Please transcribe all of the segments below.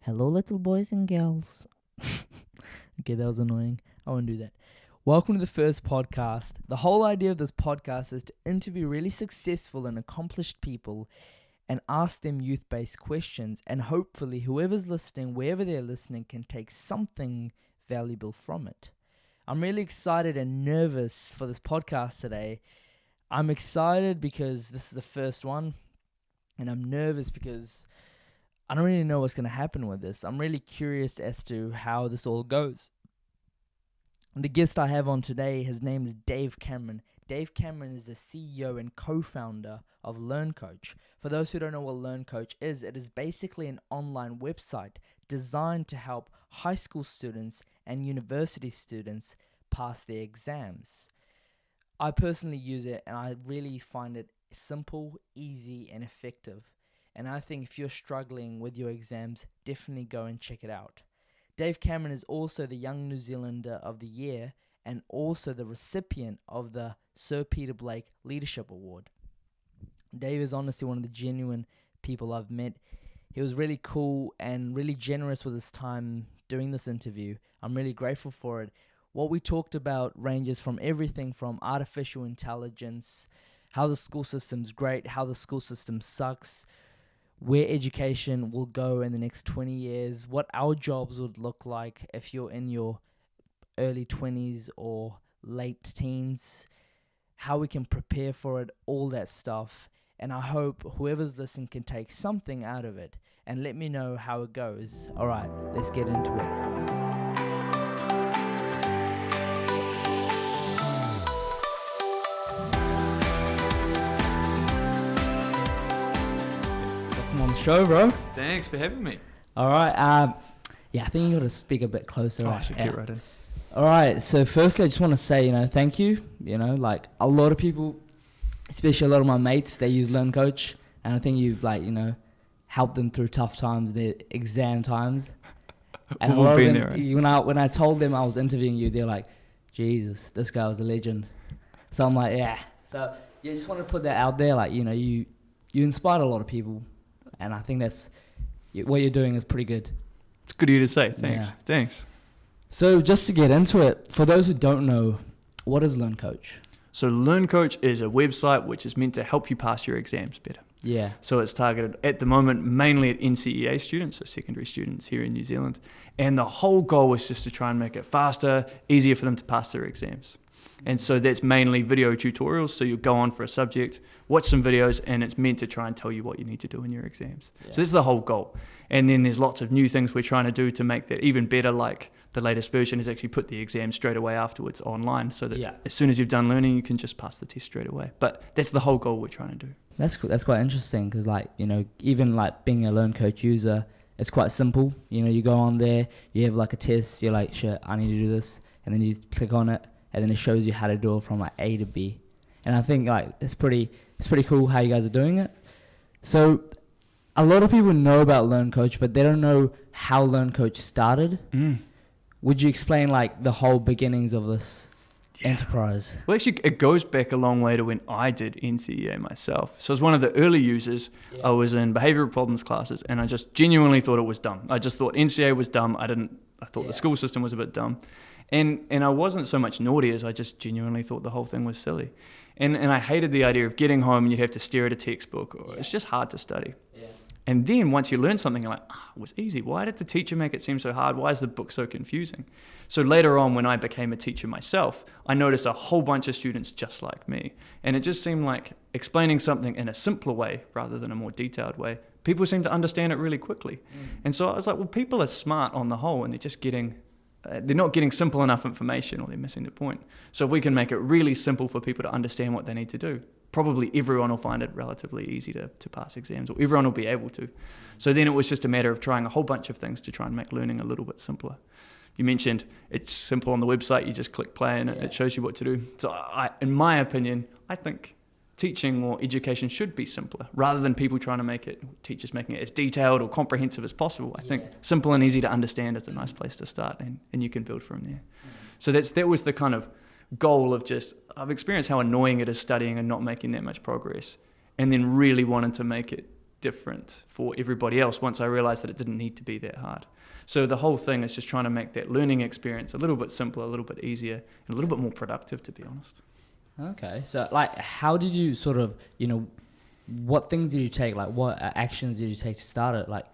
Hello, little boys and girls. Okay, that was annoying. I won't do that. Welcome to the first podcast. The whole idea of this podcast is to interview really successful and accomplished people and ask them youth-based questions, and hopefully whoever's listening, wherever they're listening, can take something valuable from it. I'm really excited and nervous for this podcast today. I'm excited because this is the first one, and I'm nervous because I don't really know what's going to happen with this. I'm really curious as to how this all goes. The guest I have on today, his name is Dave Cameron. Dave Cameron is the CEO and co-founder of LearnCoach. For those who don't know what LearnCoach is, it is basically an online website designed to help high school students and university students pass their exams. I personally use it and I really find it simple, easy, and effective. And I think if you're struggling with your exams, definitely go and check it out. Dave Cameron is also the Young New Zealander of the Year and also the recipient of the Sir Peter Blake Leadership Award. Dave is honestly one of the genuine people I've met. He was really cool and really generous with his time doing this interview. I'm really grateful for it. What we talked about ranges from everything from artificial intelligence, how the school system's great, how the school system sucks, where education will go in the next 20 years, what our jobs would look like if you're in your early 20s or late teens, how we can prepare for it, all that stuff. And I hope whoever's listening can take something out of it and let me know how it goes. All right, let's get into it. On the show, bro. Thanks for having me. All right. I think you got to speak a bit closer. I should get right in. All right. So firstly, I just want to say, thank you. Like a lot of people, especially a lot of my mates, they use LearnCoach, and I think you've helped them through tough times, their exam times. And a lot of them, right? when I told them I was interviewing you, they're like, "Jesus, this guy was a legend." So I'm like, yeah. So you just want to put that out there, you inspired a lot of people. And I think that's what you're doing is pretty good. It's good of you to say. Thanks. Yeah. Thanks. So just to get into it, for those who don't know, what is LearnCoach? So LearnCoach is a website which is meant to help you pass your exams better. Yeah. So it's targeted at the moment mainly at NCEA students, so secondary students here in New Zealand. And the whole goal is just to try and make it faster, easier for them to pass their exams. And so that's mainly video tutorials. So you go on for a subject, watch some videos, and it's meant to try and tell you what you need to do in your exams. Yeah. So that's the whole goal. And then there's lots of new things we're trying to do to make that even better. Like the latest version is actually put the exam straight away afterwards online, so that as soon as you've done learning, you can just pass the test straight away. But that's the whole goal we're trying to do. That's cool. That's quite interesting because even being a LearnCoach user, it's quite simple. You go on there, you have a test, you're like, shit, I need to do this. And then you click on it. And then it shows you how to do it from A to B. And I think it's pretty cool how you guys are doing it. So a lot of people know about LearnCoach, but they don't know how LearnCoach started. Would you explain the whole beginnings of this enterprise? Well, actually, it goes back a long way to when I did NCEA myself. So as one of the early users, I was in behavioral problems classes, and I just genuinely thought it was dumb. I just thought NCEA was dumb. I thought the school system was a bit dumb. And I wasn't so much naughty as I just genuinely thought the whole thing was silly. And I hated the idea of getting home and you'd have to stare at a textbook. Or it's just hard to study. Yeah. And then once you learn something, you're like, it was easy. Why did the teacher make it seem so hard? Why is the book so confusing? So later on, when I became a teacher myself, I noticed a whole bunch of students just like me. And it just seemed like explaining something in a simpler way rather than a more detailed way, people seem to understand it really quickly. And so I was like, well, people are smart on the whole, and they're not getting simple enough information, or they're missing the point. So if we can make it really simple for people to understand what they need to do, probably everyone will find it relatively easy to pass exams, or everyone will be able to. So then it was just a matter of trying a whole bunch of things to try and make learning a little bit simpler. You mentioned it's simple on the website, you just click play and it shows you what to do. So in my opinion, I think teaching or education should be simpler rather than people trying to teachers making it as detailed or comprehensive as possible. I think simple and easy to understand is a nice place to start, and you can build from there. So that was the kind of goal of I've experienced how annoying it is studying and not making that much progress, and then really wanted to make it different for everybody else once I realized that it didn't need to be that hard. So the whole thing is just trying to make that learning experience a little bit simpler, a little bit easier, and a little bit more productive, to be honest. Okay. So like, how did you sort of, what things did you take? Like, what actions did you take to start it? Like,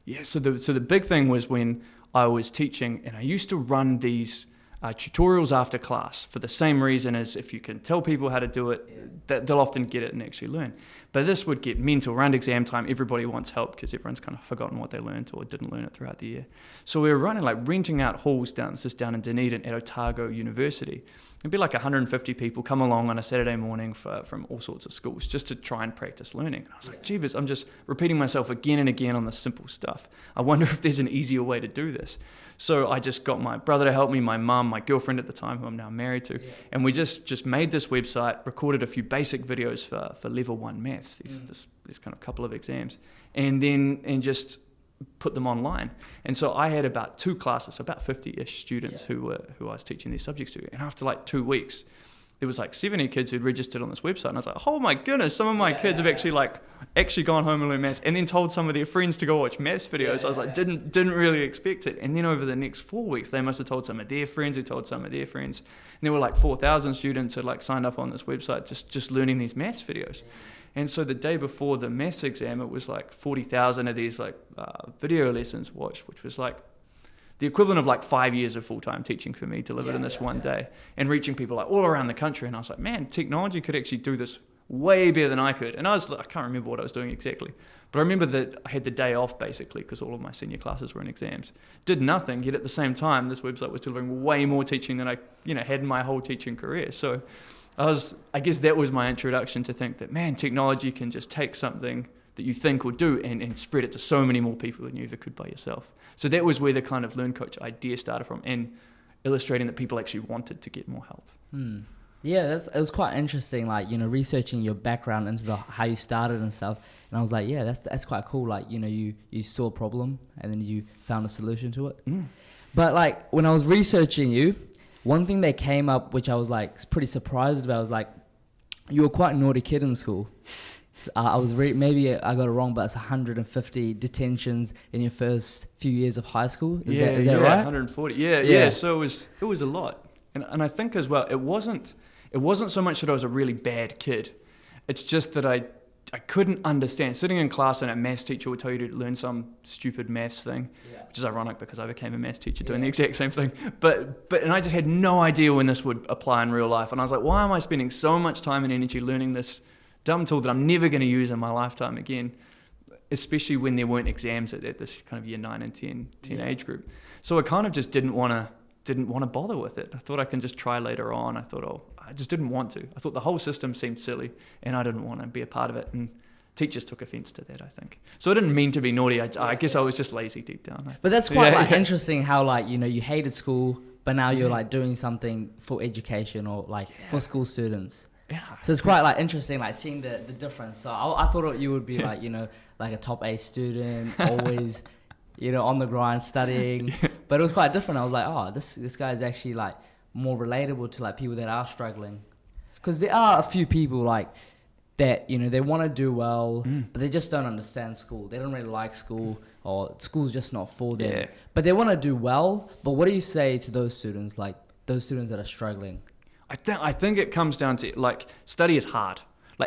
yeah. So the big thing was when I was teaching, and I used to run these tutorials after class for the same reason as if you can tell people how to do it, that they'll often get it and actually learn. But this would get mental. Around exam time, everybody wants help because everyone's kind of forgotten what they learned or didn't learn it throughout the year. So we were running, like renting out halls down in Dunedin at Otago University. It'd be like 150 people come along on a Saturday morning from all sorts of schools just to try and practice learning. And I was like, jeebus, I'm just repeating myself again and again on the simple stuff. I wonder if there's an easier way to do this. So I just got my brother to help me, my mum, my girlfriend at the time, who I'm now married to, and we just made this website, recorded a few basic videos for level 1 maths, this kind of couple of exams, and just put them online. And so I had about 2 classes, about 50-ish students who I was teaching these subjects to. And after like 2 weeks, there was like 70 kids who'd registered on this website. And I was like, oh my goodness, some of my kids have actually gone home and learned maths, and then told some of their friends to go watch maths videos. I was like, didn't really expect it. And then over the next 4 weeks, they must have told some of their friends who told some of their friends. And there were like 4,000 students who like signed up on this website just learning these maths videos. And so the day before the maths exam, it was like 40,000 of these video lessons watched, which was like the equivalent of like 5 years of full-time teaching for me delivered in this one day, and reaching people like all around the country. And I was like, man, technology could actually do this way better than I could. And I can't remember what I was doing exactly, but I remember that I had the day off basically because all of my senior classes were in exams. Did nothing, yet at the same time, this website was delivering way more teaching than I had in my whole teaching career. So I guess that was my introduction to think that, man, technology can just take something that you think will do and spread it to so many more people than you ever could by yourself. So that was where the kind of LearnCoach idea started from, and illustrating that people actually wanted to get more help. Yeah, it was quite interesting, like, researching your background into how you started and stuff. And I was like, yeah, that's quite cool. Like, you saw a problem and then you found a solution to it. But like, when I was researching you, one thing that came up, which I was like pretty surprised about, was like, you were quite a naughty kid in school. I was maybe I got it wrong, but it's 150 detentions in your first few years of high school. Is that right? 140. Yeah. So it was a lot, and I think as well, it wasn't so much that I was a really bad kid. It's just that I couldn't understand. Sitting in class and a maths teacher would tell you to learn some stupid maths thing, which is ironic because I became a maths teacher doing the exact same thing. And I just had no idea when this would apply in real life. And I was like, why am I spending so much time and energy learning this dumb tool that I'm never going to use in my lifetime again, especially when there weren't exams at this kind of year 9 and 10 age group. So I kind of just didn't want to bother with it. I thought I can just try later on. I thought, I just didn't want to. I thought the whole system seemed silly and I didn't want to be a part of it. And teachers took offense to that, I think. So I didn't mean to be naughty. I guess I was just lazy deep down. But that's quite interesting how you hated school, but now you're like doing something for education or for school students. Yeah. So it's quite interesting, seeing the difference. So I thought you would be like a top A student, always, on the grind studying. But it was quite different. I was like, oh, this guy is actually more relatable to people that are struggling. Because there are a few people that, they want to do well, but they just don't understand school. They don't really like school, or school's just not for them. Yeah. But they want to do well. But what do you say to those students, those students that are struggling? I think it comes down to study is hard.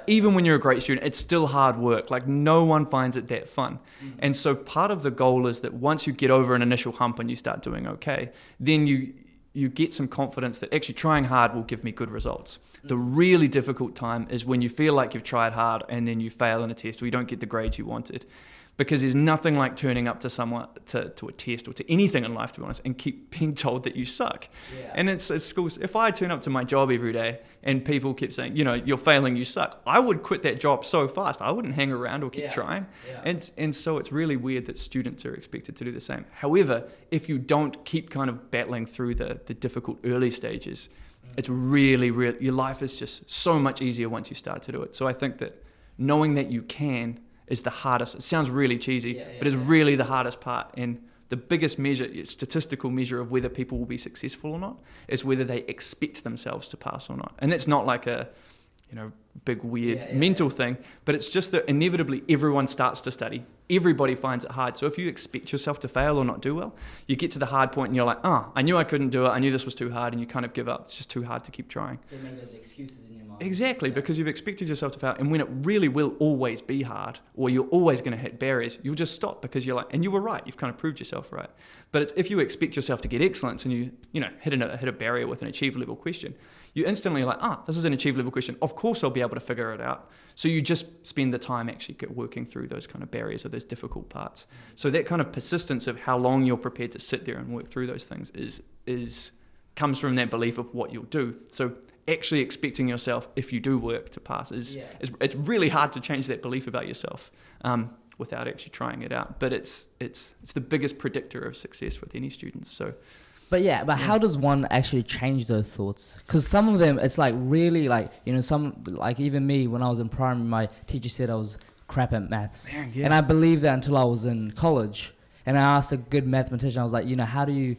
Even when you're a great student, it's still hard work. No one finds it that fun. And so part of the goal is that once you get over an initial hump and you start doing okay, then you get some confidence that actually trying hard will give me good results. The really difficult time is when you feel like you've tried hard and then you fail in a test or you don't get the grades you wanted. Because there's nothing like turning up to someone to a test or to anything in life, to be honest, and keep being told that you suck. Yeah. And it's schools. If I turn up to my job every day and people keep saying, you're failing, you suck, I would quit that job so fast. I wouldn't hang around or keep trying. Yeah. And so it's really weird that students are expected to do the same. However, if you don't keep kind of battling through the difficult early stages, it's really, your life is just so much easier once you start to do it. So I think that knowing that you can is the hardest. It sounds really cheesy, but it's really the hardest part. And the biggest statistical measure of whether people will be successful or not is whether they expect themselves to pass or not. And that's not like a big weird mental thing, but it's just that inevitably everyone starts to study. Everybody finds it hard. So if you expect yourself to fail or not do well, you get to the hard point and you're like, I knew I couldn't do it. I knew this was too hard, and you kind of give up. It's just too hard to keep trying. So you make those excuses in your mind. Exactly, because you've expected yourself to fail, and when it really will always be hard, or you're always going to hit barriers, you'll just stop because you're like, and you were right. You've kind of proved yourself right. But it's if you expect yourself to get excellence and you hit a barrier with an achieve level question, you instantly are like, this is an achieve level question. Of course I'll be able to figure it out. So you just spend the time actually working through those kind of barriers or those difficult parts. So that kind of persistence of how long you're prepared to sit there and work through those things comes from that belief of what you'll do. So actually expecting yourself, if you do work, to pass it's really hard to change that belief about yourself without actually trying it out. But it's the biggest predictor of success with any students. So. But how does one actually change those thoughts? Because some of them, it's like really like, some, like even me, when I was in primary, my teacher said I was crap at maths. Man, yeah. And I believed that until I was in college. And I asked a good mathematician, I was like, how do you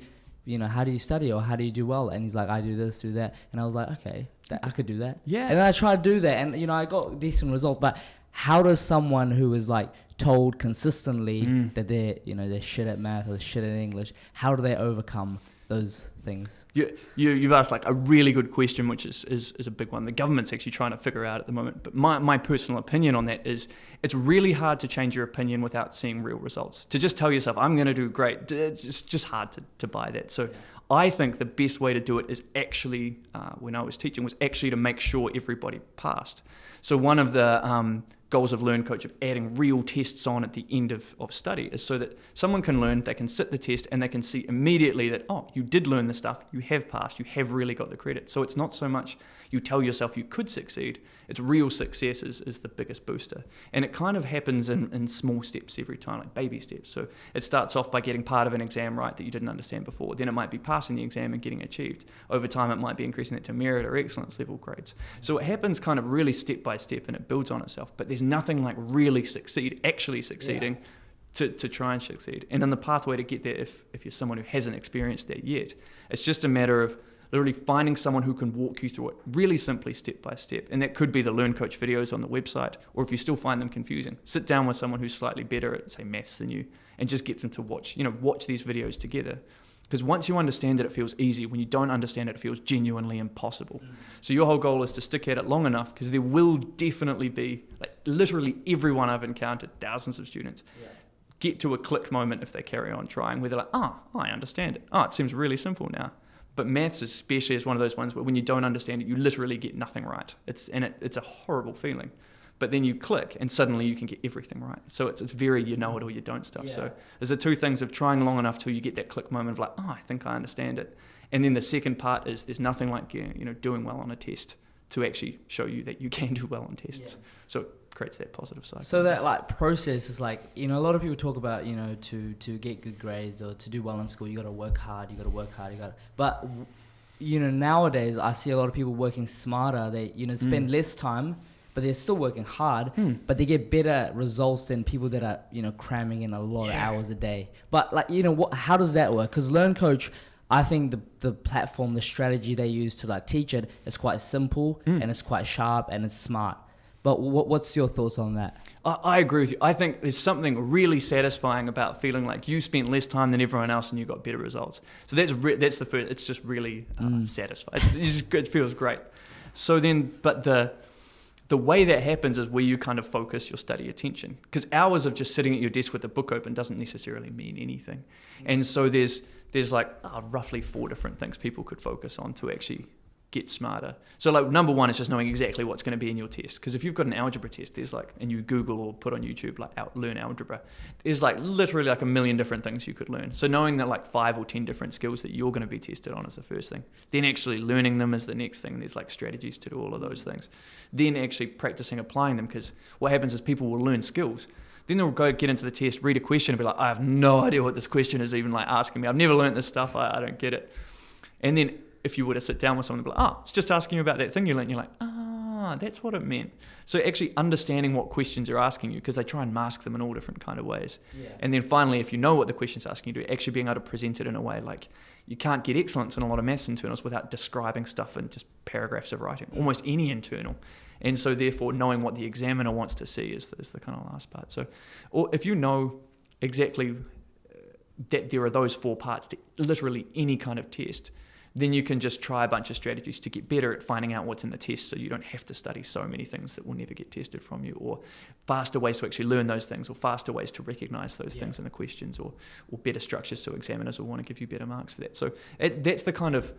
study, or how do you do well? And he's like, I do this, do that. And I was like, okay, I could do that. Yeah. And then I tried to do that, and I got decent results. But how does someone who is like told consistently that they're shit at math or they're shit at English, how do they overcome those things? You've asked like a really good question, which is a big one. The government's actually trying to figure out at the moment. But my personal opinion on that is it's really hard to change your opinion without seeing real results. To just tell yourself, I'm going to do great, it's just hard to buy that. So I think the best way to do it is actually, when I was teaching, was actually to make sure everybody passed. So one of the goals of LearnCoach, of adding real tests on at the end of study, is so that someone can learn, they can sit the test, and they can see immediately that, you did learn the stuff, you have passed, you have really got the credit. So it's not so much you tell yourself you could succeed, it's real success is the biggest booster. And it kind of happens in small steps every time, like baby steps. So it starts off by getting part of an exam right that you didn't understand before. Then it might be passing the exam and getting achieved. Over time, it might be increasing it to merit or excellence level grades. So it happens kind of really step by step, and it builds on itself. But there's nothing like really actually succeeding to try and succeed. And in the pathway to get there, if you're someone who hasn't experienced that yet, it's just a matter of literally finding someone who can walk you through it really simply, step by step. And that could be the LearnCoach videos on the website, or if you still find them confusing, sit down with someone who's slightly better at, say, maths than you, and just get them to watch these videos together. Because once you understand it, it feels easy. When you don't understand it, it feels genuinely impossible. So your whole goal is to stick at it long enough, because there will definitely be, like literally everyone I've encountered, thousands of students, get to a click moment if they carry on trying, where they're like, I understand it. It seems really simple now. But maths especially is one of those ones where when you don't understand it, you literally get nothing right. It's a horrible feeling. But then you click and suddenly you can get everything right. So it's very you know it or you don't stuff. So there's the two things of trying long enough till you get that click moment of like, I think I understand it. And then the second part is there's nothing like doing well on a test to actually show you that you can do well on tests. So it creates that positive cycle. So that like process is like, a lot of people talk about, to get good grades or to do well in school, you got to work hard, but nowadays I see a lot of people working smarter. They, spend less time, but they're still working hard, but they get better results than people that are, cramming in a lot of hours a day. But like, how does that work? Because LearnCoach, I think the platform, the strategy they use to like teach it is quite simple and it's quite sharp and it's smart. But what's your thoughts on that? I agree with you. I think there's something really satisfying about feeling like you spent less time than everyone else and you got better results. So that's the first. It's just really satisfying. It feels great. So then, but the way that happens is where you kind of focus your study attention, because hours of just sitting at your desk with a book open doesn't necessarily mean anything. And so there's like roughly 4 different things people could focus on to actually get smarter. So like number one is just knowing exactly what's going to be in your test. Because if you've got an algebra test, there's like, and you Google or put on YouTube like learn algebra, there's like literally like a million different things you could learn. So knowing that like 5 or 10 different skills that you're going to be tested on is the first thing. Then actually learning them is the next thing. There's like strategies to do all of those things. Then actually practicing applying them, because what happens is people will learn skills. Then they'll go get into the test, read a question and be like, I have no idea what this question is even like asking me. I've never learned this stuff. I don't get it. And then if you were to sit down with someone and be like, it's just asking you about that thing you learned, you're like, that's what it meant. So actually understanding what questions are asking you, because they try and mask them in all different kind of ways. Yeah. And then finally, if you know what the question's asking you to, actually being able to present it in a way like you can't get excellence in a lot of maths internals without describing stuff in just paragraphs of writing, almost any internal. And so therefore knowing what the examiner wants to see is the kind of last part. So, or if you know exactly that there are those 4 parts to literally any kind of test, then you can just try a bunch of strategies to get better at finding out what's in the test, so you don't have to study so many things that will never get tested from you, or faster ways to actually learn those things, or faster ways to recognize those things in the questions, or better structures so examiners will want to give you better marks for that. So that's the kind of,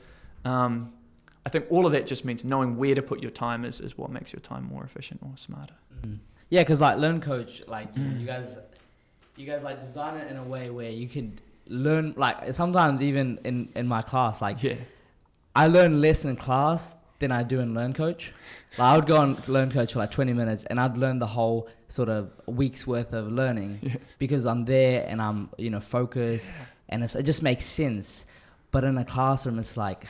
I think all of that just means knowing where to put your time is what makes your time more efficient or smarter. Yeah, because like LearnCoach, like you guys like design it in a way where you can learn, like sometimes even in my class, like I learn less in class than I do in LearnCoach. Like I would go on LearnCoach for like 20 minutes and I'd learn the whole sort of week's worth of learning because I'm there and I'm, focused and it just makes sense. But in a classroom, it's like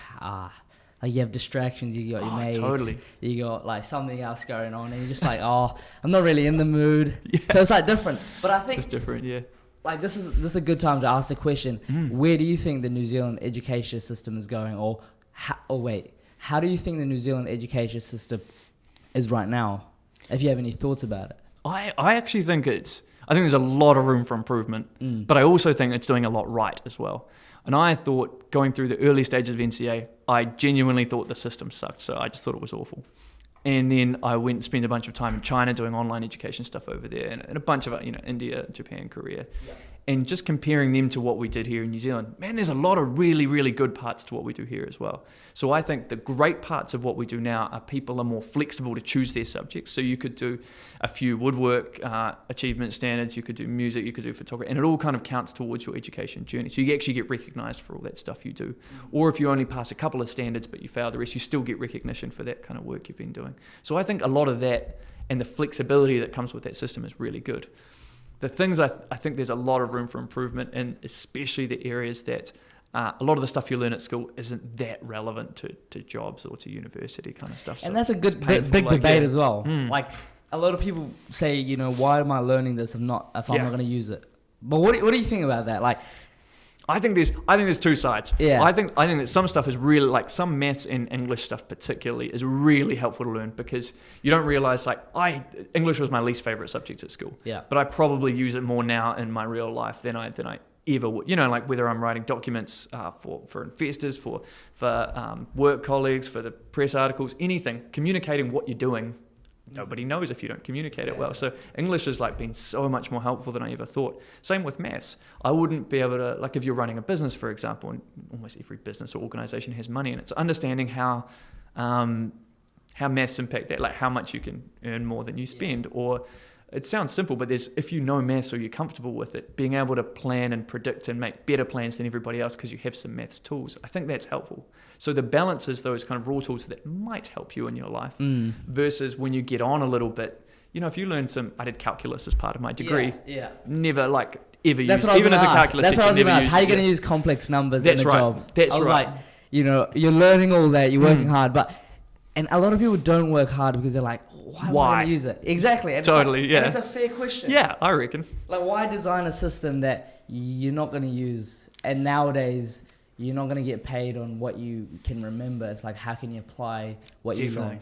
you have distractions, you got your mates, you got like something else going on and you're just like, I'm not really in the mood. So it's like different. But I think it's different, like this is a good time to ask the question, where do you think the New Zealand education system is going, or how do you think the New Zealand education system is right now, if you have any thoughts about it? I actually think I think there's a lot of room for improvement, but I also think it's doing a lot right as well. And I thought going through the early stages of NCA, I genuinely thought the system sucked, so I just thought it was awful. And then I went and spent a bunch of time in China doing online education stuff over there, and a bunch of India, Japan, Korea. And just comparing them to what we did here in New Zealand, man, there's a lot of really, really good parts to what we do here as well. So I think the great parts of what we do now are people are more flexible to choose their subjects. So you could do a few woodwork achievement standards, you could do music, you could do photography, and it all kind of counts towards your education journey. So you actually get recognized for all that stuff you do. Or if you only pass a couple of standards but you fail the rest, you still get recognition for that kind of work you've been doing. So I think a lot of that and the flexibility that comes with that system is really good. The things I think there's a lot of room for improvement in, especially the areas that a lot of the stuff you learn at school isn't that relevant to jobs or to university kind of stuff. So and that's a good big debate as well. Like a lot of people say, why am I learning this if I'm not going to use it? But what do you think about that? Like, I think there's 2 sides. Yeah. I think that some stuff is really, like some maths and English stuff particularly is really helpful to learn, because you don't realize, like, English was my least favorite subject at school. Yeah. But I probably use it more now in my real life than I ever would. Like whether I'm writing documents for investors, for work colleagues, for the press articles, anything, communicating what you're doing. Nobody knows if you don't communicate it well. So English has like been so much more helpful than I ever thought. Same with maths. I wouldn't be able to, like if you're running a business, for example, and almost every business or organization has money in it, so understanding how maths impact that, like how much you can earn more than you spend, or it sounds simple, but if you know maths or you're comfortable with it, being able to plan and predict and make better plans than everybody else because you have some maths tools, I think that's helpful. So the balance is those kind of raw tools that might help you in your life versus when you get on a little bit, if you learn I did calculus as part of my degree, never ever used, even as a calculus teacher, never used. How are you going to use complex numbers in a job? That's I was right. like, you're learning all that, you're working hard, and a lot of people don't work hard because they're like, why am I going to use it? Exactly. And totally, and it's a fair question. Yeah, I reckon. Like, why design a system that you're not going to use? And nowadays, you're not going to get paid on what you can remember. It's like, how can you apply what you know?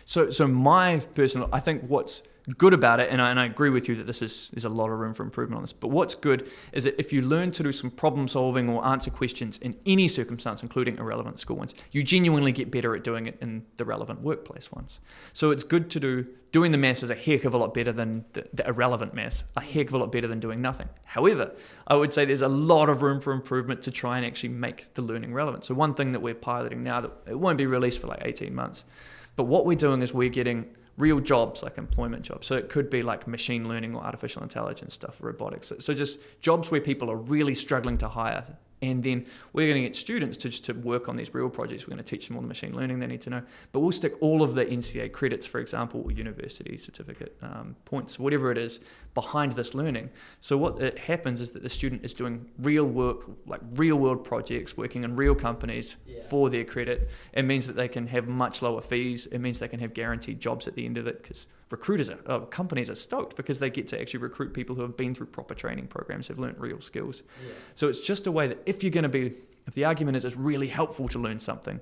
So my personal, I think what's good about it, and I agree with you that there's a lot of room for improvement on this, but what's good is that if you learn to do some problem solving or answer questions in any circumstance, including irrelevant school ones, you genuinely get better at doing it in the relevant workplace ones. So it's good to doing the maths is a heck of a lot better than the irrelevant maths, a heck of a lot better than doing nothing. However, I would say there's a lot of room for improvement to try and actually make the learning relevant. So one thing that we're piloting now, that it won't be released for like 18 months, but what we're doing is we're getting real jobs, like employment jobs. So it could be like machine learning or artificial intelligence stuff, robotics. So just jobs where people are really struggling to hire. And then we're going to get students to work on these real projects. We're going to teach them all the machine learning they need to know. But we'll stick all of the NCA credits, for example, or university certificate points, whatever it is, behind this learning. So what it happens is that the student is doing real work, like real world projects, working in real companies for their credit. It means that they can have much lower fees. It means they can have guaranteed jobs at the end of it, because companies are stoked because they get to actually recruit people who have been through proper training programs, have learned real skills. So it's just a way that if the argument is it's really helpful to learn something,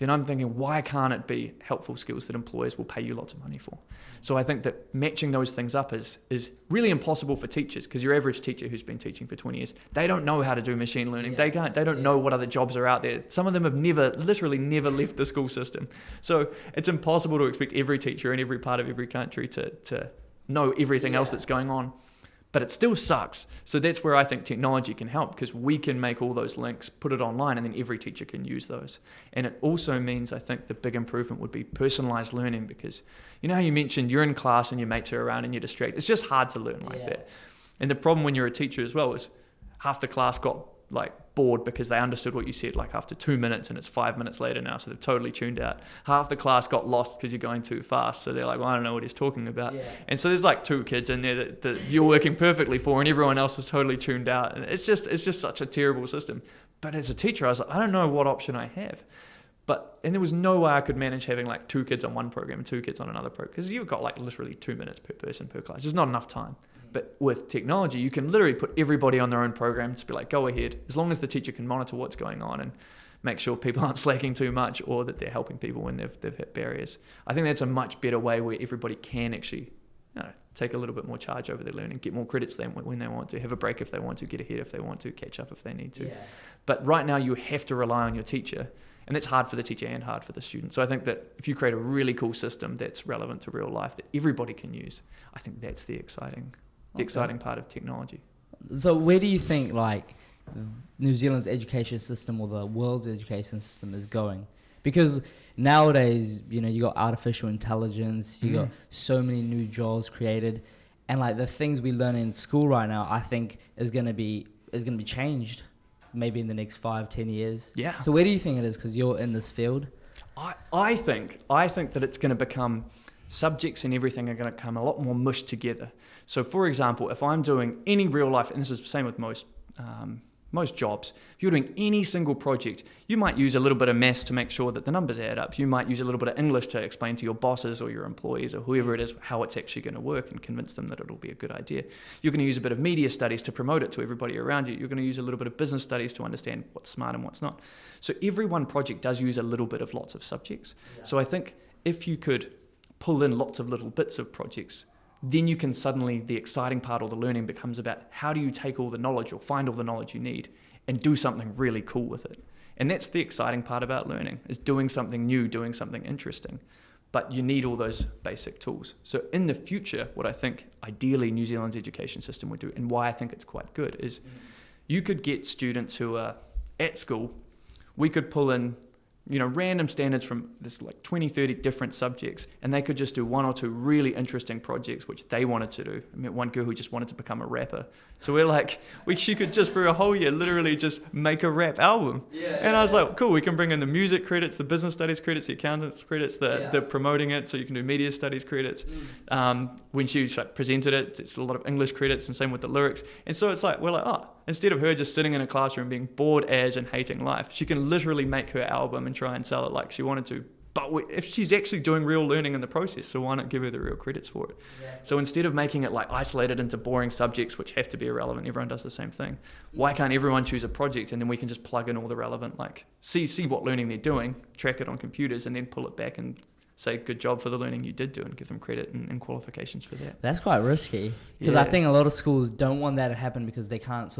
then I'm thinking, why can't it be helpful skills that employers will pay you lots of money for? So I think that matching those things up is really impossible for teachers, because your average teacher who's been teaching for 20 years, they don't know how to do machine learning. They don't know what other jobs are out there. Some of them have literally never left the school system. So it's impossible to expect every teacher in every part of every country to know everything else that's going on. But it still sucks. So that's where I think technology can help, because we can make all those links, put it online, and then every teacher can use those. And it also means, I think the big improvement would be personalized learning, because you know how you mentioned you're in class and your mates are around and you're distracted. It's just hard to learn like that. And the problem when you're a teacher as well is half the class got like bored because they understood what you said like after 2 minutes, and it's 5 minutes later now, so they've totally tuned out. Half the class got lost because you're going too fast, so they're like, well, I don't know what he's talking about. And so there's like 2 kids in there that you're working perfectly for, and everyone else is totally tuned out, and it's just such a terrible system. But as a teacher, I was like, I don't know what option I have. And there was no way I could manage having like 2 kids on one program and 2 kids on another program, because you've got like literally 2 minutes per person per class. Just not enough time. But with technology, you can literally put everybody on their own program. Just be like, go ahead. As long as the teacher can monitor what's going on and make sure people aren't slacking too much, or that they're helping people when they've hit barriers. I think that's a much better way where everybody can actually take a little bit more charge over their learning, get more credits when they want to, have a break if they want to, get ahead if they want to, catch up if they need to. But right now you have to rely on your teacher. And that's hard for the teacher and hard for the student. So I think that if you create a really cool system that's relevant to real life that everybody can use, I think that's the exciting part of technology. So where do you think like New Zealand's education system or the world's education system is going? Because nowadays, you got artificial intelligence, you got so many new jobs created, and like the things we learn in school right now, I think is going to be changed maybe in the next 5-10 years. So where do you think it is, because you're in this field? I think that it's going to become, subjects and everything are going to come a lot more mushed together. So for example, if I'm doing any real life, and this is the same with most jobs, if you're doing any single project, you might use a little bit of maths to make sure that the numbers add up. You might use a little bit of English to explain to your bosses or your employees or whoever it is how it's actually going to work and convince them that it'll be a good idea. You're going to use a bit of media studies to promote it to everybody around you. You're going to use a little bit of business studies to understand what's smart and what's not. So every one project does use a little bit of lots of subjects. So I think if you could pull in lots of little bits of projects, then you can suddenly, the exciting part or the learning becomes about how do you take all the knowledge or find all the knowledge you need and do something really cool with it. And that's the exciting part about learning, is doing something new, doing something interesting. But you need all those basic tools. So in the future, what I think ideally New Zealand's education system would do, and why I think it's quite good, is you could get students who are at school, we could pull in random standards from this like 20, 30 different subjects, and they could just do 1 or 2 really interesting projects which they wanted to do. I met one girl who just wanted to become a rapper. So we're like, she could just for a whole year literally just make a rap album. And I was like, cool, we can bring in the music credits, the business studies credits, the accountants credits, the promoting it, so you can do media studies credits. When she presented it, it's a lot of English credits, and same with the lyrics. And so it's like, we're like, instead of her just sitting in a classroom being bored as and hating life, she can literally make her album and try and sell it like she wanted to. But if she's actually doing real learning in the process, so why not give her the real credits for it? So instead of making it like isolated into boring subjects which have to be irrelevant, everyone does the same thing. Why can't everyone choose a project, and then we can just plug in all the relevant, like see what learning they're doing, track it on computers, and then pull it back and say good job for the learning you did do, and give them credit and qualifications for that. That's quite risky, because I think a lot of schools don't want that to happen, because they can't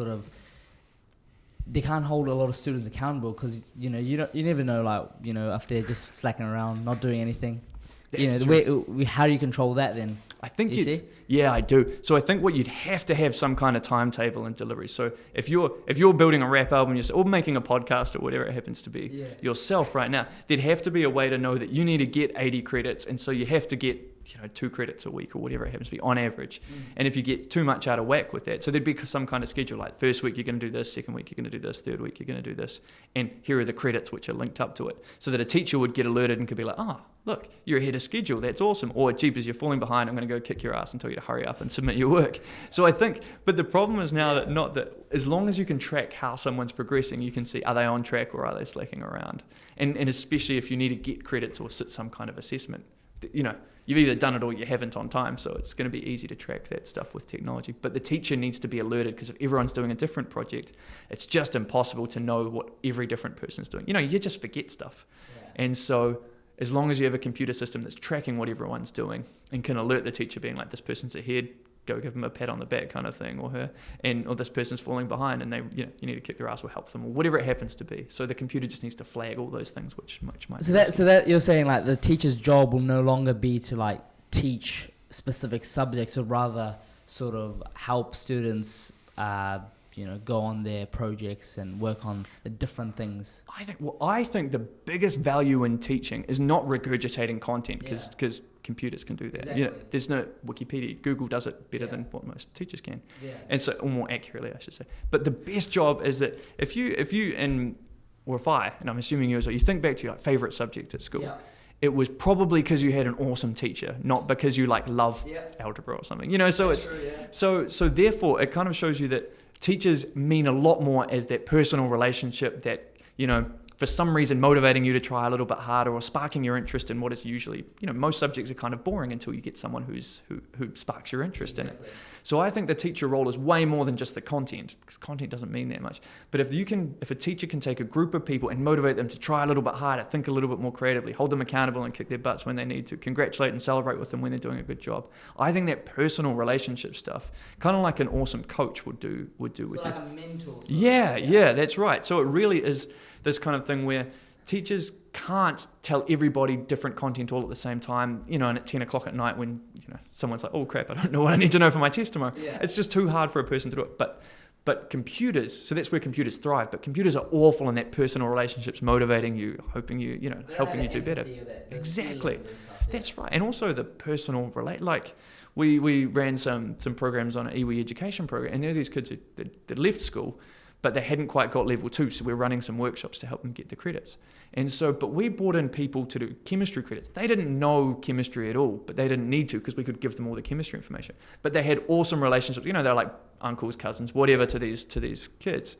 hold a lot of students accountable, because you never know, if they're just slacking around, not doing anything. How do you control that then? I think I do. So I think what you'd have to have some kind of timetable and delivery. So if you're building a rap album or making a podcast or whatever it happens to be yourself right now, there'd have to be a way to know that you need to get 80 credits, and so you have to get 2 credits a week or whatever it happens to be on average. And if you get too much out of whack with that, so there'd be some kind of schedule, like first week you're going to do this, second week you're going to do this, third week you're going to do this, and here are the credits which are linked up to it, so that a teacher would get alerted and could be like, look, you're ahead of schedule, that's awesome, or jeepers, you're falling behind, I'm going to go kick your ass and tell you to hurry up and submit your work. So I think, but the problem is now that as long as you can track how someone's progressing, you can see, are they on track or are they slacking around? And especially if you need to get credits or sit some kind of assessment, you've either done it or you haven't on time, so it's going to be easy to track that stuff with technology. But the teacher needs to be alerted, because if everyone's doing a different project, it's just impossible to know what every different person's doing. You just forget stuff. And so as long as you have a computer system that's tracking what everyone's doing and can alert the teacher being like, this person's ahead, go give them a pat on the back kind of thing, or this person's falling behind and you need to kick their ass or help them, or whatever it happens to be. So the computer just needs to flag all those things, which might so that you're saying like the teacher's job will no longer be to like teach specific subjects, or rather sort of help students go on their projects and work on the different things. I think the biggest value in teaching is not regurgitating content, because computers can do that. Exactly. There's no Wikipedia. Google does it better than what most teachers can. And so, or more accurately, I should say. But the best job is that if I'm assuming you as well, you think back to your favorite subject at school. It was probably because you had an awesome teacher, not because you love algebra or something. So therefore it kind of shows you that teachers mean a lot more as that personal relationship that, for some reason motivating you to try a little bit harder, or sparking your interest in what is usually, most subjects are kind of boring until you get someone who sparks your interest in it. So I think the teacher role is way more than just the content, because content doesn't mean that much. But if a teacher can take a group of people and motivate them to try a little bit harder, think a little bit more creatively, hold them accountable and kick their butts when they need to, congratulate and celebrate with them when they're doing a good job, I think that personal relationship stuff, kind of like an awesome coach would do with you. Like a mentor. Yeah, that's right. So it really is this kind of thing where teachers can't tell everybody different content all at the same time, and at 10 o'clock at night when, someone's like, oh crap, I don't know what I need to know for my test tomorrow. It's just too hard for a person to do it. But computers, so that's where computers thrive, but computers are awful in that personal relationships, motivating you, hoping you, helping you do better. Exactly. That's right. And also the personal we ran some programs on an iwi education program, and there are these kids that left school, but they hadn't quite got level 2, so we're running some workshops to help them get the credits. And so, but we brought in people to do chemistry credits. They didn't know chemistry at all, but they didn't need to, because we could give them all the chemistry information. But they had awesome relationships. They're like uncles, cousins, whatever to these kids.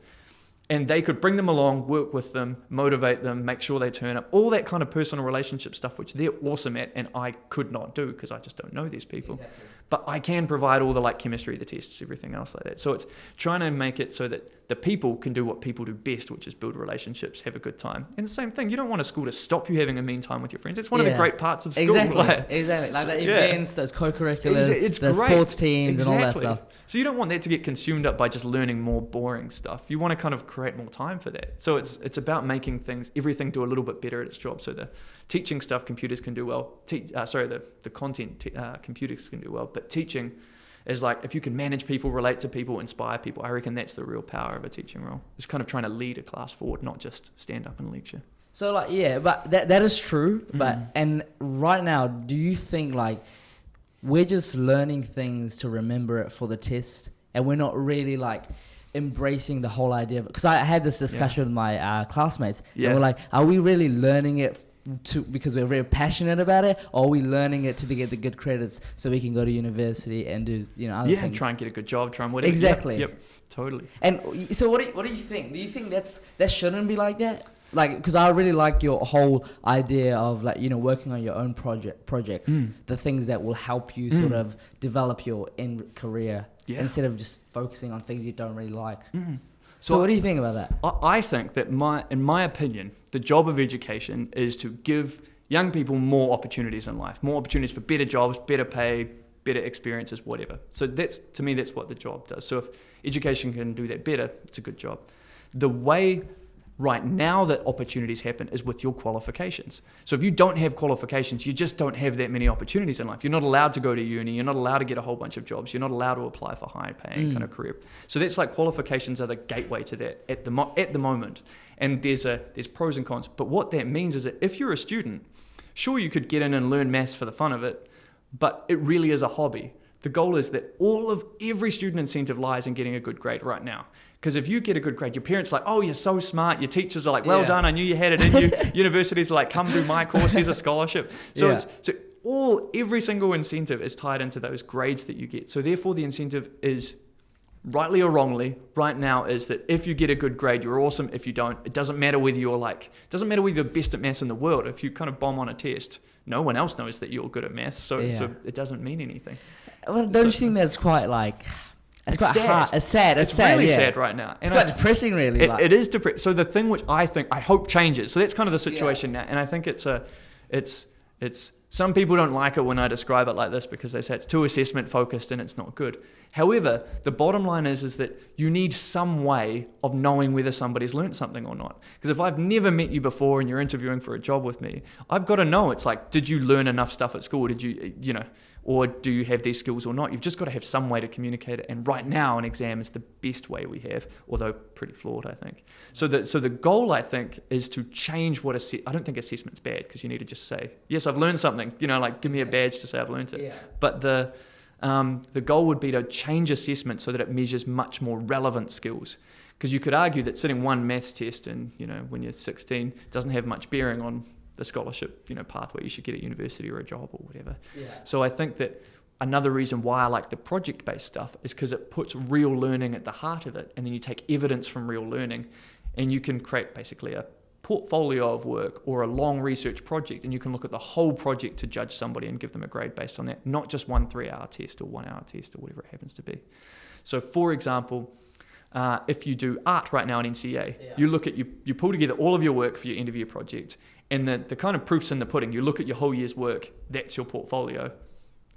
And they could bring them along, work with them, motivate them, make sure they turn up, all that kind of personal relationship stuff, which they're awesome at, and I could not do because I just don't know these people. Exactly. But I can provide all the chemistry, the tests, everything else like that. So it's trying to make it so that the people can do what people do best, which is build relationships, have a good time. And the same thing, you don't want a school to stop you having a mean time with your friends. It's one of the great parts of school. Exactly. The events, those co-curriculars, the sports teams and all that stuff. So you don't want that to get consumed up by just learning more boring stuff. You want to kind of create more time for that. So it's about making everything do a little bit better at its job. So the teaching stuff computers can do well. The content computers can do well. But teaching is if you can manage people, relate to people, inspire people, I reckon that's the real power of a teaching role. It's kind of trying to lead a class forward, not just stand up and lecture. So but that is true. But and right now, do you think we're just learning things to remember it for the test, and we're not really embracing the whole idea of it? Because I had this discussion with my classmates. And we're are we really learning it because we're very passionate about it, or are we learning it to get the good credits so we can go to university and do other things? Try and get a good job, try and whatever. Exactly. Yep, totally. And so what do you think? Do you think that shouldn't be like that? Because I really like your whole idea of working on your own projects, the things that will help you sort of develop your end career instead of just focusing on things you don't really like. So what do you think about that? I think that in my opinion, the job of education is to give young people more opportunities in life, more opportunities for better jobs, better pay, better experiences, whatever. So to me, that's what the job does. So if education can do that better, it's a good job. The way right now that opportunities happen is with your qualifications. So if you don't have qualifications, you just don't have that many opportunities in life. You're not allowed to go to uni. You're not allowed to get a whole bunch of jobs. You're not allowed to apply for high paying kind of career. So that's qualifications are the gateway to that at the moment. And there's pros and cons. But what that means is that if you're a student, sure, you could get in and learn maths for the fun of it, but it really is a hobby. The goal is that every student incentive lies in getting a good grade right now. Because if you get a good grade, your parents are oh, you're so smart. Your teachers are well done. I knew you had it in you. Universities are come do my course. Here's a scholarship. So every single incentive is tied into those grades that you get. So therefore, the incentive is, rightly or wrongly, right now is that if you get a good grade, you're awesome. If you don't, it doesn't matter whether you're it doesn't matter whether you're the best at maths in the world. If you kind of bomb on a test, no one else knows that you're good at maths. So it doesn't mean anything. Well, don't you think that's quite It's quite hard. It's sad. It's sad, really yeah. sad right now. And it's quite depressing, really. It is depressing. So the thing which I hope changes. So that's kind of the situation now. And I think it's some people don't like it when I describe it like this because they say it's too assessment focused and it's not good. However, the bottom line is that you need some way of knowing whether somebody's learned something or not. Because if I've never met you before and you're interviewing for a job with me, I've got to know. It's like, did you learn enough stuff at school? Did you, or do you have these skills or not? You've just got to have some way to communicate it. And right now, an exam is the best way we have, although pretty flawed, I think. So the goal, I think, is to change what I don't think assessment's bad because you need to just say, yes, I've learned something. Like give me a badge to say I've learned it. Yeah. But the goal would be to change assessment so that it measures much more relevant skills. Because you could argue that sitting one maths test and when you're 16 doesn't have much bearing on the scholarship, pathway you should get at university or a job or whatever. Yeah. So I think that another reason why I like the project-based stuff is because it puts real learning at the heart of it, and then you take evidence from real learning, and you can create basically a portfolio of work or a long research project, and you can look at the whole project to judge somebody and give them a grade based on that, not just 1 3-hour test or 1 hour test or whatever it happens to be. So for example, if you do art right now in NCA, you look at, you pull together all of your work for your end of year project, and the kind of proof's in the pudding. You look at your whole year's work, that's your portfolio,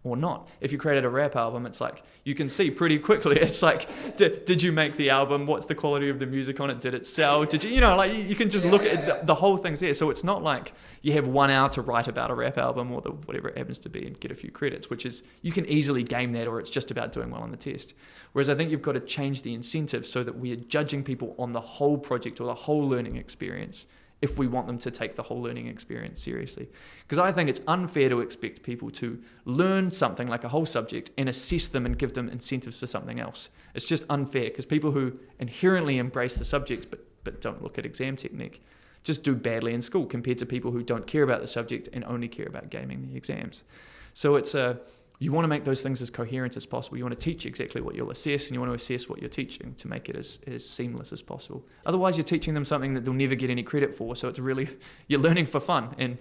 or not. If you created a rap album, it's like, you can see pretty quickly, it's like, did you make the album? What's the quality of the music on it? Did it sell? Did you, you can just look at the whole thing's there. So it's not like you have 1 hour to write about a rap album or whatever it happens to be and get a few credits, which is, you can easily game that, or it's just about doing well on the test. Whereas I think you've got to change the incentive so that we are judging people on the whole project or the whole learning experience, if we want them to take the whole learning experience seriously. Because I think it's unfair to expect people to learn something like a whole subject and assess them and give them incentives for something else. It's just unfair, because people who inherently embrace the subject but don't look at exam technique just do badly in school compared to people who don't care about the subject and only care about gaming the exams. So you want to make those things as coherent as possible. You want to teach exactly what you'll assess, and you want to assess what you're teaching to make it as seamless as possible. Otherwise, you're teaching them something that they'll never get any credit for. So it's really, you're learning for fun, and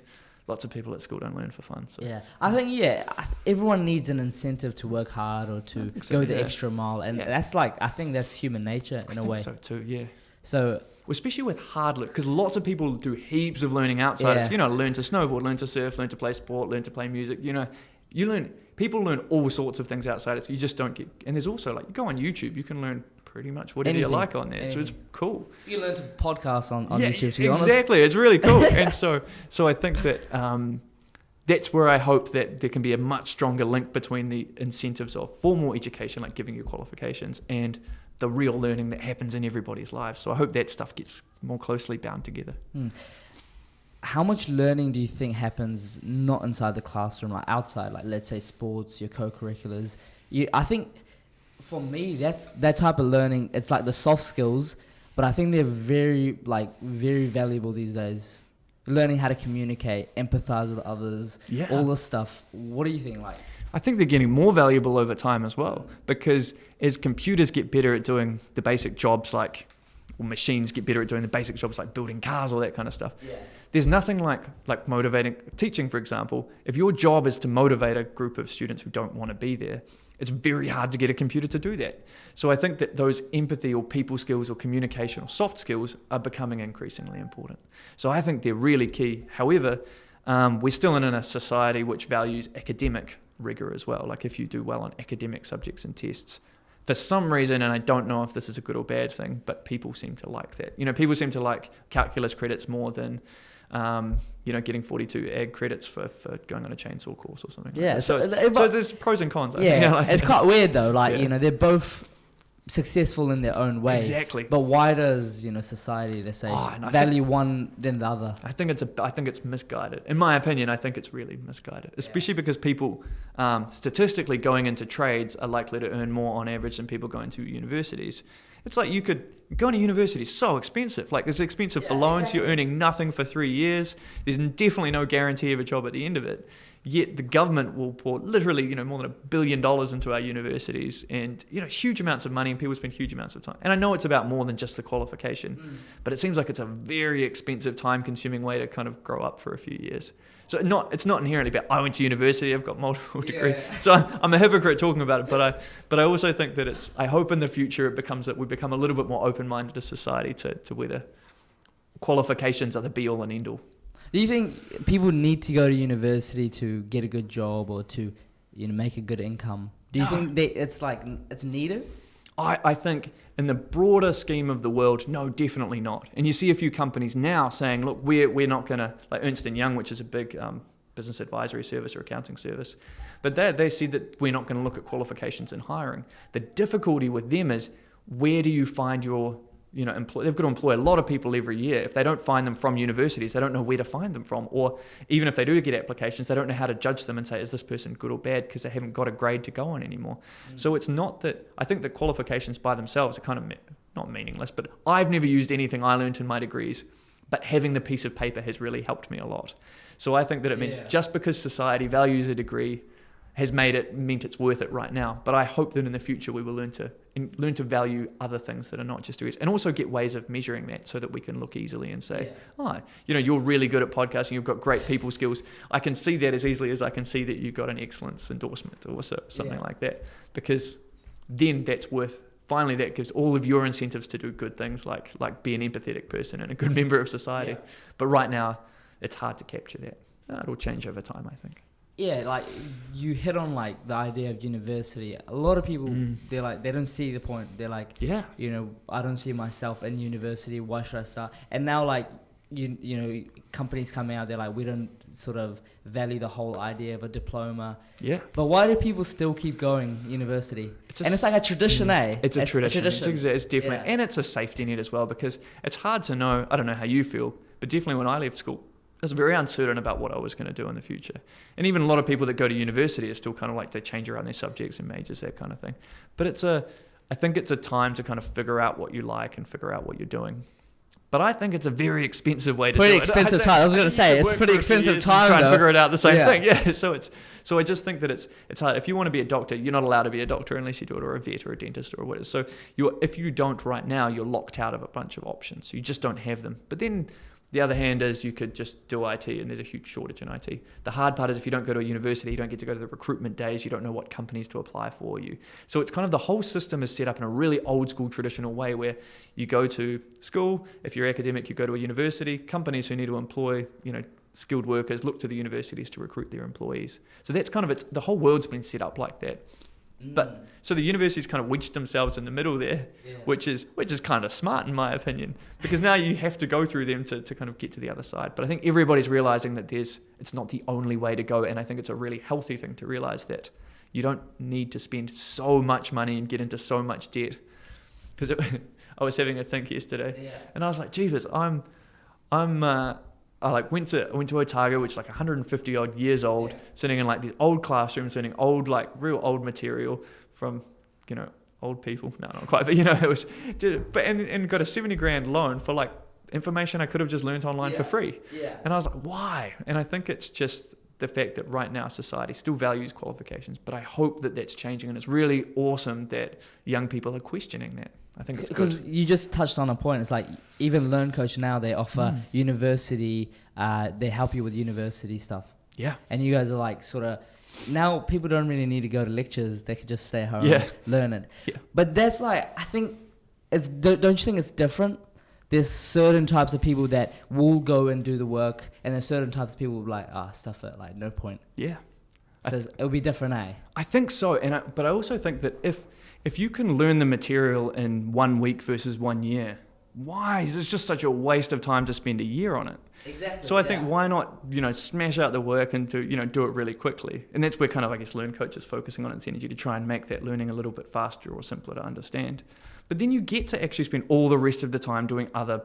lots of people at school don't learn for fun. So. Yeah, I think, everyone needs an incentive to work hard or to go the extra mile. And that's I think that's human nature in a way. So too, yeah. So, especially with hard work, because lots of people do heaps of learning outside of, learn to snowboard, learn to surf, learn to play sport, learn to play music, people learn all sorts of things outside it, so you just don't get, and there's also you go on YouTube, you can learn pretty much whatever you like on there. Anything. So it's cool. You learn to podcast on YouTube, to be honest. Exactly, it's really cool. And so I think that that's where I hope that there can be a much stronger link between the incentives of formal education, like giving you qualifications, and the real learning that happens in everybody's lives. So I hope that stuff gets more closely bound together. How much learning do you think happens not inside the classroom, outside, let's say sports, your co-curriculars? I think for me, that's that type of learning. It's the soft skills, but I think they're very valuable these days. Learning how to communicate, empathize with others, all this stuff. What do you think? I think they're getting more valuable over time as well, because as computers get better at doing the basic jobs, or machines get better at doing the basic jobs like building cars, all that kind of stuff. Yeah. There's nothing like motivating teaching, for example. If your job is to motivate a group of students who don't want to be there, it's very hard to get a computer to do that. So I think that those empathy or people skills or communication or soft skills are becoming increasingly important. So I think they're really key. However, we're still in a society which values academic rigor as well. If you do well on academic subjects and tests, for some reason, and I don't know if this is a good or bad thing, but people seem to like that. People seem to like calculus credits more than, getting 42 ag credits for going on a chainsaw course or something. Yeah. So there's pros and cons. I think. It's quite weird though. They're both successful in their own way. Exactly. But why does society, let's say, value one than the other? I think it's misguided. In my opinion, I think it's really misguided, especially because people statistically going into trades are likely to earn more on average than people going to universities. It's like you could going to university is so expensive. Like, it's expensive for loans. Exactly. You're earning nothing for 3 years. There's definitely no guarantee of a job at the end of it. Yet the government will pour literally, more than $1 billion into our universities, and, huge amounts of money, and people spend huge amounts of time. And I know it's about more than just the qualification, but it seems like it's a very expensive, time-consuming way to kind of grow up for a few years. So it's not inherently about, I went to university, I've got multiple degrees. So I'm a hypocrite talking about it, but I also think that I hope in the future we become a little bit more open-minded as society to whether qualifications are the be-all and end-all. Do you think people need to go to university to get a good job or to, make a good income? Do you think that it's needed? I think in the broader scheme of the world, no, definitely not. And you see a few companies now saying, look, we're not going to, like Ernst & Young, which is a big business advisory service or accounting service, but they said that we're not going to look at qualifications in hiring. The difficulty with them is, where do you find your they've got to employ a lot of people every year. If they don't find them from universities, they don't know where to find them from. Or even if they do get applications, they don't know how to judge them and say, is this person good or bad? Because they haven't got a grade to go on anymore. So it's not that, I think that qualifications by themselves are kind of not meaningless, but I've never used anything I learned in my degrees, but having the piece of paper has really helped me a lot. So I think that it means just because society values a degree has meant it's worth it right now. But I hope that in the future we will learn to value other things that are not just degrees, and also get ways of measuring that so that we can look easily and say, you're really good at podcasting, you've got great people skills. I can see that as easily as I can see that you got an excellence endorsement or something like that, because then finally that gives all of your incentives to do good things like be an empathetic person and a good member of society. But right now it's hard to capture that. It'll change over time, I think. Yeah, like you hit on like the idea of university. A lot of people, they're like, they don't see the point. They're like, I don't see myself in university. Why should I start? And now like, companies come out, they're like, we don't sort of value the whole idea of a diploma. Yeah. But why do people still keep going university? It's like a tradition, eh? It's a tradition. It's definitely, and it's a safety net as well, because it's hard to know. I don't know how you feel, but definitely when I left school, I was very uncertain about what I was going to do in the future. And even a lot of people that go to university are still kind of like, they change around their subjects and majors, that kind of thing. But I think it's a time to kind of figure out what you like and figure out what you're doing. But I think it's a very expensive way to do it. Pretty expensive time. I was going to say, it's pretty expensive time. Try and figure it out the same thing. Yeah. So I just think that it's hard. If you want to be a doctor, you're not allowed to be a doctor unless you do it, or a vet or a dentist or whatever. So if you don't right now, you're locked out of a bunch of options. So you just don't have them. But then the other hand is you could just do IT, and there's a huge shortage in IT. The hard part is if you don't go to a university, you don't get to go to the recruitment days, you don't know what companies to apply for you. So it's kind of, the whole system is set up in a really old school traditional way, where you go to school, if you're academic, you go to a university. Companies who need to employ, skilled workers look to the universities to recruit their employees. So that's kind of, the whole world's been set up like that. But so the universities kind of wedged themselves in the middle there, which is kind of smart in my opinion, because now you have to go through them to kind of get to the other side. But I think everybody's realizing that it's not the only way to go, and I think it's a really healthy thing to realize that you don't need to spend so much money and get into so much debt. Because I was having a think yesterday, and I was like, Jesus, I went to Otago, which is like 150 odd years old, sitting in like these old classrooms, learning old, like real old material from, old people. No, not quite, but it was, and got a 70 grand loan for like information I could have just learned online for free. Yeah. And I was like, why? And I think it's just the fact that right now society still values qualifications, but I hope that that's changing, and it's really awesome that young people are questioning that. I think it's because you just touched on a point. It's like even LearnCoach now, they offer university, they help you with university stuff. Yeah. And you guys are like sort of, now people don't really need to go to lectures. They could just stay home and learn it. Yeah. But that's like, I think don't you think it's different? There's certain types of people that will go and do the work, and there's certain types of people who will be like, stuff it, like no point. Yeah. So it'll be different, eh? I think so. But I also think that if you can learn the material in 1 week versus 1 year, why? It's just such a waste of time to spend a year on it. Exactly. So I think why not, smash out the work and do it really quickly. And that's where kind of, I guess, LearnCoach is focusing on its energy to try and make that learning a little bit faster or simpler to understand. But then you get to actually spend all the rest of the time doing other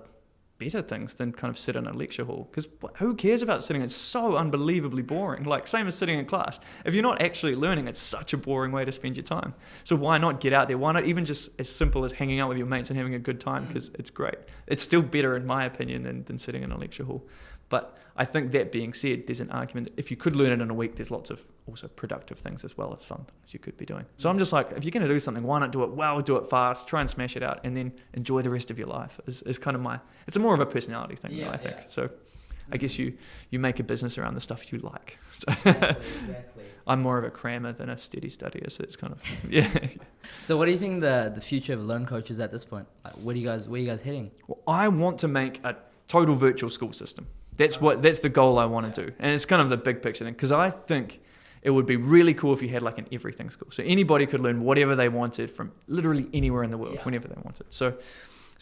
better things than kind of sit in a lecture hall, because who cares about sitting? It's so unbelievably boring. Like, same as sitting in class. If you're not actually learning, it's such a boring way to spend your time. So why not get out there? Why not even just as simple as hanging out with your mates and having a good time, because it's great. It's still better, in my opinion, than sitting in a lecture hall. But I think that being said, there's an argument that if you could learn it in a week, there's lots of also productive things as well as fun things you could be doing. So I'm just like, if you're going to do something, why not do it well, do it fast, try and smash it out, and then enjoy the rest of your life is kind of it's more of a personality thing, I think. So I guess you make a business around the stuff you like. So Exactly. I'm more of a crammer than a steady studier, so it's kind of, yeah. So what do you think the future of LearnCoach is at this point? Like, where are you guys heading? Well, I want to make a total virtual school system. That's the goal I want to do. And it's kind of the big picture thing, because I think it would be really cool if you had like an everything school. So anybody could learn whatever they wanted from literally anywhere in the world, whenever they wanted. So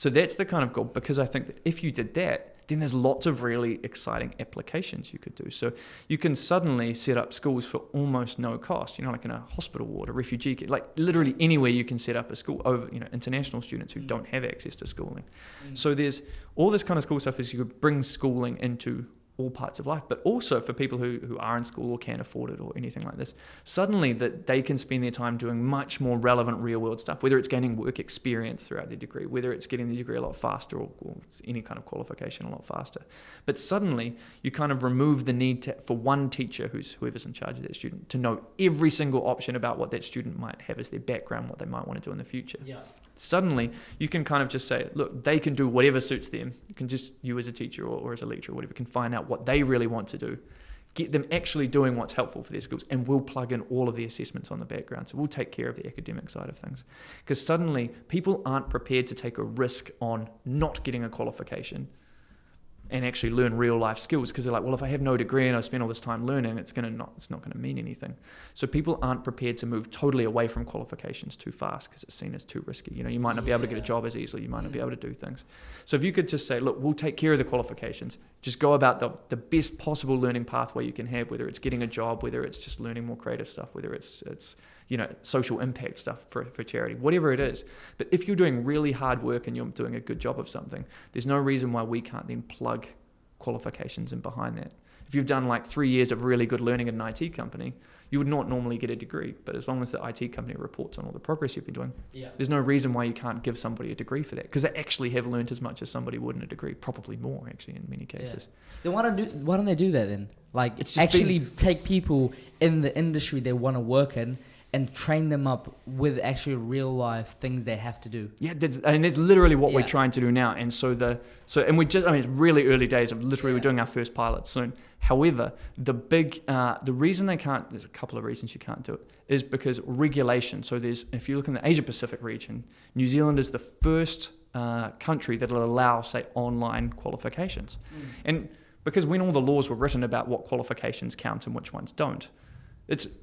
that's the kind of goal, because I think that if you did that, then there's lots of really exciting applications you could do. So you can suddenly set up schools for almost no cost, like in a hospital ward, a refugee camp, like literally anywhere you can set up a school over, international students who don't have access to schooling. So there's all this kind of school stuff, is you could bring schooling into all parts of life, but also for people who are in school or can't afford it or anything like this, suddenly that they can spend their time doing much more relevant real world stuff, whether it's gaining work experience throughout their degree, whether it's getting the degree a lot faster or any kind of qualification a lot faster. But suddenly you kind of remove the need for one teacher, whoever's in charge of that student, to know every single option about what that student might have as their background, what they might want to do in the future. Suddenly you can kind of just say, look, they can do whatever suits them. You as a teacher or as a lecturer or whatever can find out what they really want to do, get them actually doing what's helpful for their skills, and we'll plug in all of the assessments on the background. So we'll take care of the academic side of things, because suddenly people aren't prepared to take a risk on not getting a qualification and actually learn real life skills, because they're like, well, if I have no degree and I spend all this time learning, it's not going to mean anything. So people aren't prepared to move totally away from qualifications too fast, because it's seen as too risky. You might not be able to get a job as easily, you might not be able to do things. So if you could just say, look, we'll take care of the qualifications, just go about the best possible learning pathway you can have, whether it's getting a job, whether it's just learning more creative stuff, whether it's social impact stuff for charity, whatever it is. But if you're doing really hard work and you're doing a good job of something, there's no reason why we can't then plug qualifications in behind that. If you've done like 3 years of really good learning in an IT company, you would not normally get a degree. But as long as the IT company reports on all the progress you've been doing, there's no reason why you can't give somebody a degree for that, because they actually have learned as much as somebody would in a degree, probably more actually in many cases. Then why don't they do that then? Like, it's actually take people in the industry they want to work in and train them up with actually real life things they have to do. Yeah, that's literally what we're trying to do now. And it's really early days of literally we're doing our first pilot soon. However, the reason they can't, there's a couple of reasons you can't do it, is because regulation. So if you look in the Asia Pacific region, New Zealand is the first country that will allow, say, online qualifications. And because when all the laws were written about what qualifications count and which ones don't,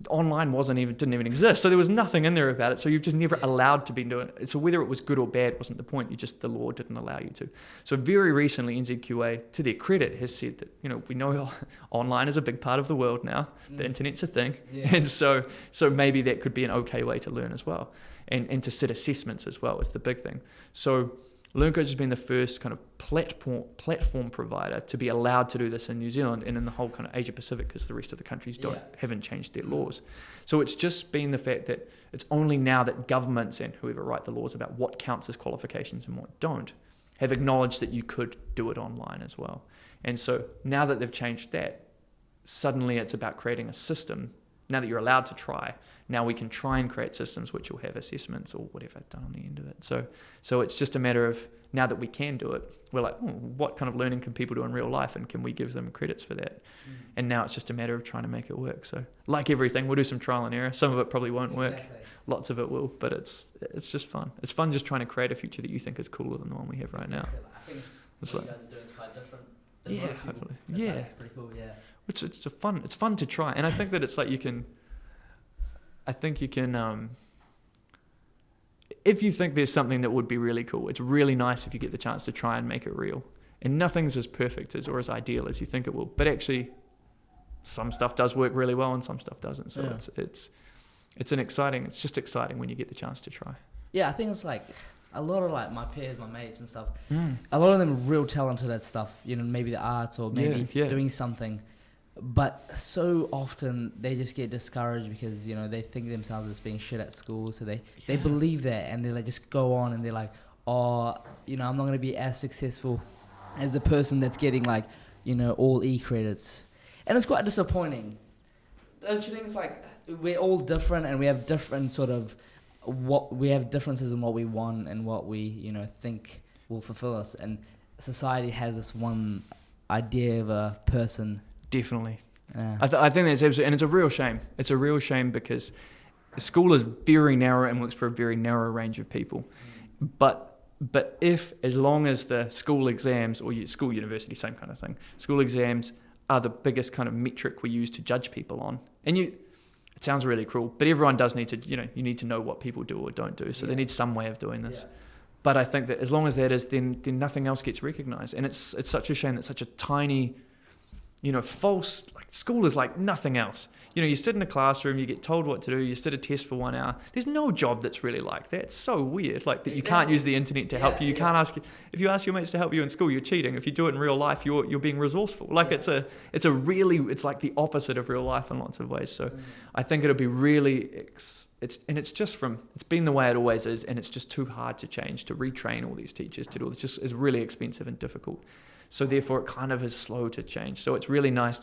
online didn't even exist, so there was nothing in there about it. So you've just never allowed to be doing it. So whether it was good or bad wasn't the point. The law didn't allow you to. So very recently, NZQA, to their credit, has said that we know online is a big part of the world now. The internet's a thing, and so maybe that could be an okay way to learn as well, and to set assessments as well is the big thing. So LearnCoach has been the first kind of platform provider to be allowed to do this in New Zealand and in the whole kind of Asia Pacific, because the rest of the countries haven't changed their laws. So it's just been the fact that it's only now that governments and whoever write the laws about what counts as qualifications and what don't have acknowledged that you could do it online as well. And so now that they've changed that, suddenly it's about creating a system. Now that you're allowed to try, now we can try and create systems which will have assessments or whatever done on the end of it. So it's just a matter of, now that we can do it, we're like, what kind of learning can people do in real life, and can we give them credits for that? And now it's just a matter of trying to make it work. So like everything, we'll do some trial and error. Some of it probably won't work. Lots of it will, but it's just fun. It's fun just trying to create a future that you think is cooler than the one we have right now. I think what you guys are doing is quite different than most people. Hopefully. It's pretty cool, It's fun to try, and I think that it's like you can if you think there's something that would be really cool, it's really nice if you get the chance to try and make it real. And nothing's as perfect or as ideal as you think it will, but actually some stuff does work really well and some stuff doesn't. So it's just exciting when you get the chance to try. I think it's like a lot of like my peers, my mates and stuff, a lot of them are real talented at stuff, you know, maybe the arts or maybe doing something. But so often they just get discouraged because, you know, they think themselves as being shit at school. So they believe that, and they like just go on and they're like, oh, you know, I'm not going to be as successful as the person that's getting like, you know, all E credits. And it's quite disappointing. Don't you think it's like we're all different and we have different sort of we have differences in what we want and what we, you know, think will fulfill us, and society has this one idea of a person. Definitely. I think that's absolutely, and it's a real shame. It's a real shame because school is very narrow and works for a very narrow range of people. But if, as long as the school exams, or school, university, same kind of thing, school exams are the biggest kind of metric we use to judge people on, and it sounds really cruel, but everyone does need to, you know, you need to know what people do or don't do. So they need some way of doing this. Yeah. But I think that as long as that is, then nothing else gets recognized. And it's such a shame that such a tiny, you know, false, like school is like nothing else. You know, you sit in a classroom, you get told what to do, you sit a test for 1 hour. There's no job that's really like that. It's so weird, like that you can't use the internet to help you. You can't ask, if you ask your mates to help you in school, you're cheating. If you do it in real life, you're being resourceful. Like it's like the opposite of real life in lots of ways. So I think it'll be really, it's been the way it always is, and it's just too hard to change, to retrain all these teachers to do it. It's really expensive and difficult. So therefore it kind of is slow to change. So it's really nice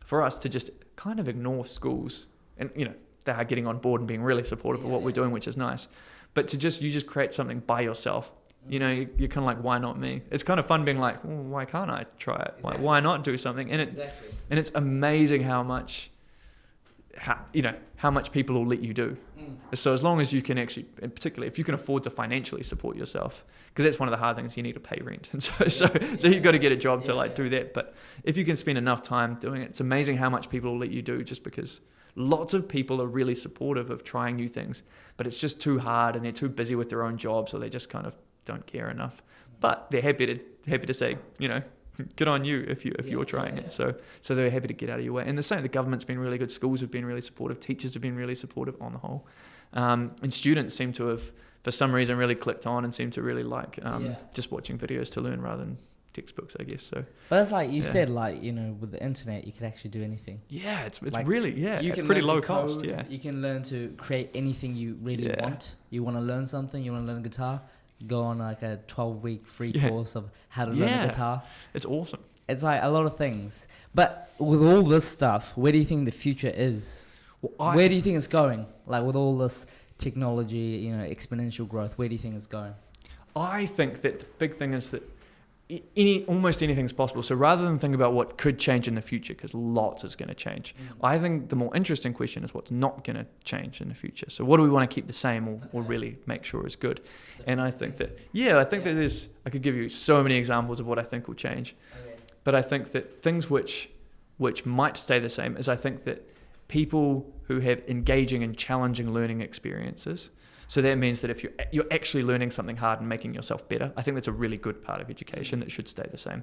for us to just kind of ignore schools, and you know, they are getting on board and being really supportive of what we're doing, which is nice. But you just create something by yourself. You know, you're kind of like, why not me? It's kind of fun being like, well, why can't I try it? Exactly. Why not do something? And it's amazing how much people will let you do. So as long as you can actually, and particularly if you can afford to financially support yourself, because that's one of the hard things, you need to pay rent. And so you've got to get a job to do that. But if you can spend enough time doing it, it's amazing how much people will let you do, just because lots of people are really supportive of trying new things, but it's just too hard and they're too busy with their own jobs, or they just kind of don't care enough. But they're happy to say, you know, good on you if you're trying it. So they're happy to get out of your way. And the government's been really good. Schools have been really supportive. Teachers have been really supportive on the whole. And students seem to have, for some reason, really clicked on and seem to really like just watching videos to learn rather than textbooks, I guess. So, but it's like you said, like, you know, with the internet, you can actually do anything. Yeah, it's like, really, you can pretty low cost. Code, you can learn to create anything you really want. You want to learn something, you want to learn guitar, go on like a 12-week free course of how to learn the guitar. It's awesome. It's like a lot of things. But with all this stuff, where do you think the future is? Well, where do you think it's going? Like with all this technology, you know, exponential growth, where do you think it's going? I think that the big thing is that almost anything's possible. So rather than think about what could change in the future, because lots is going to change, I think the more interesting question is what's not going to change in the future. So what do we want to keep the same or really make sure is good? And I think that, that I could give you so many examples of what I think will change. But I think that things which might stay the same is, I think that people who have engaging and challenging learning experiences. So that means that if you're actually learning something hard and making yourself better, I think that's a really good part of education that should stay the same.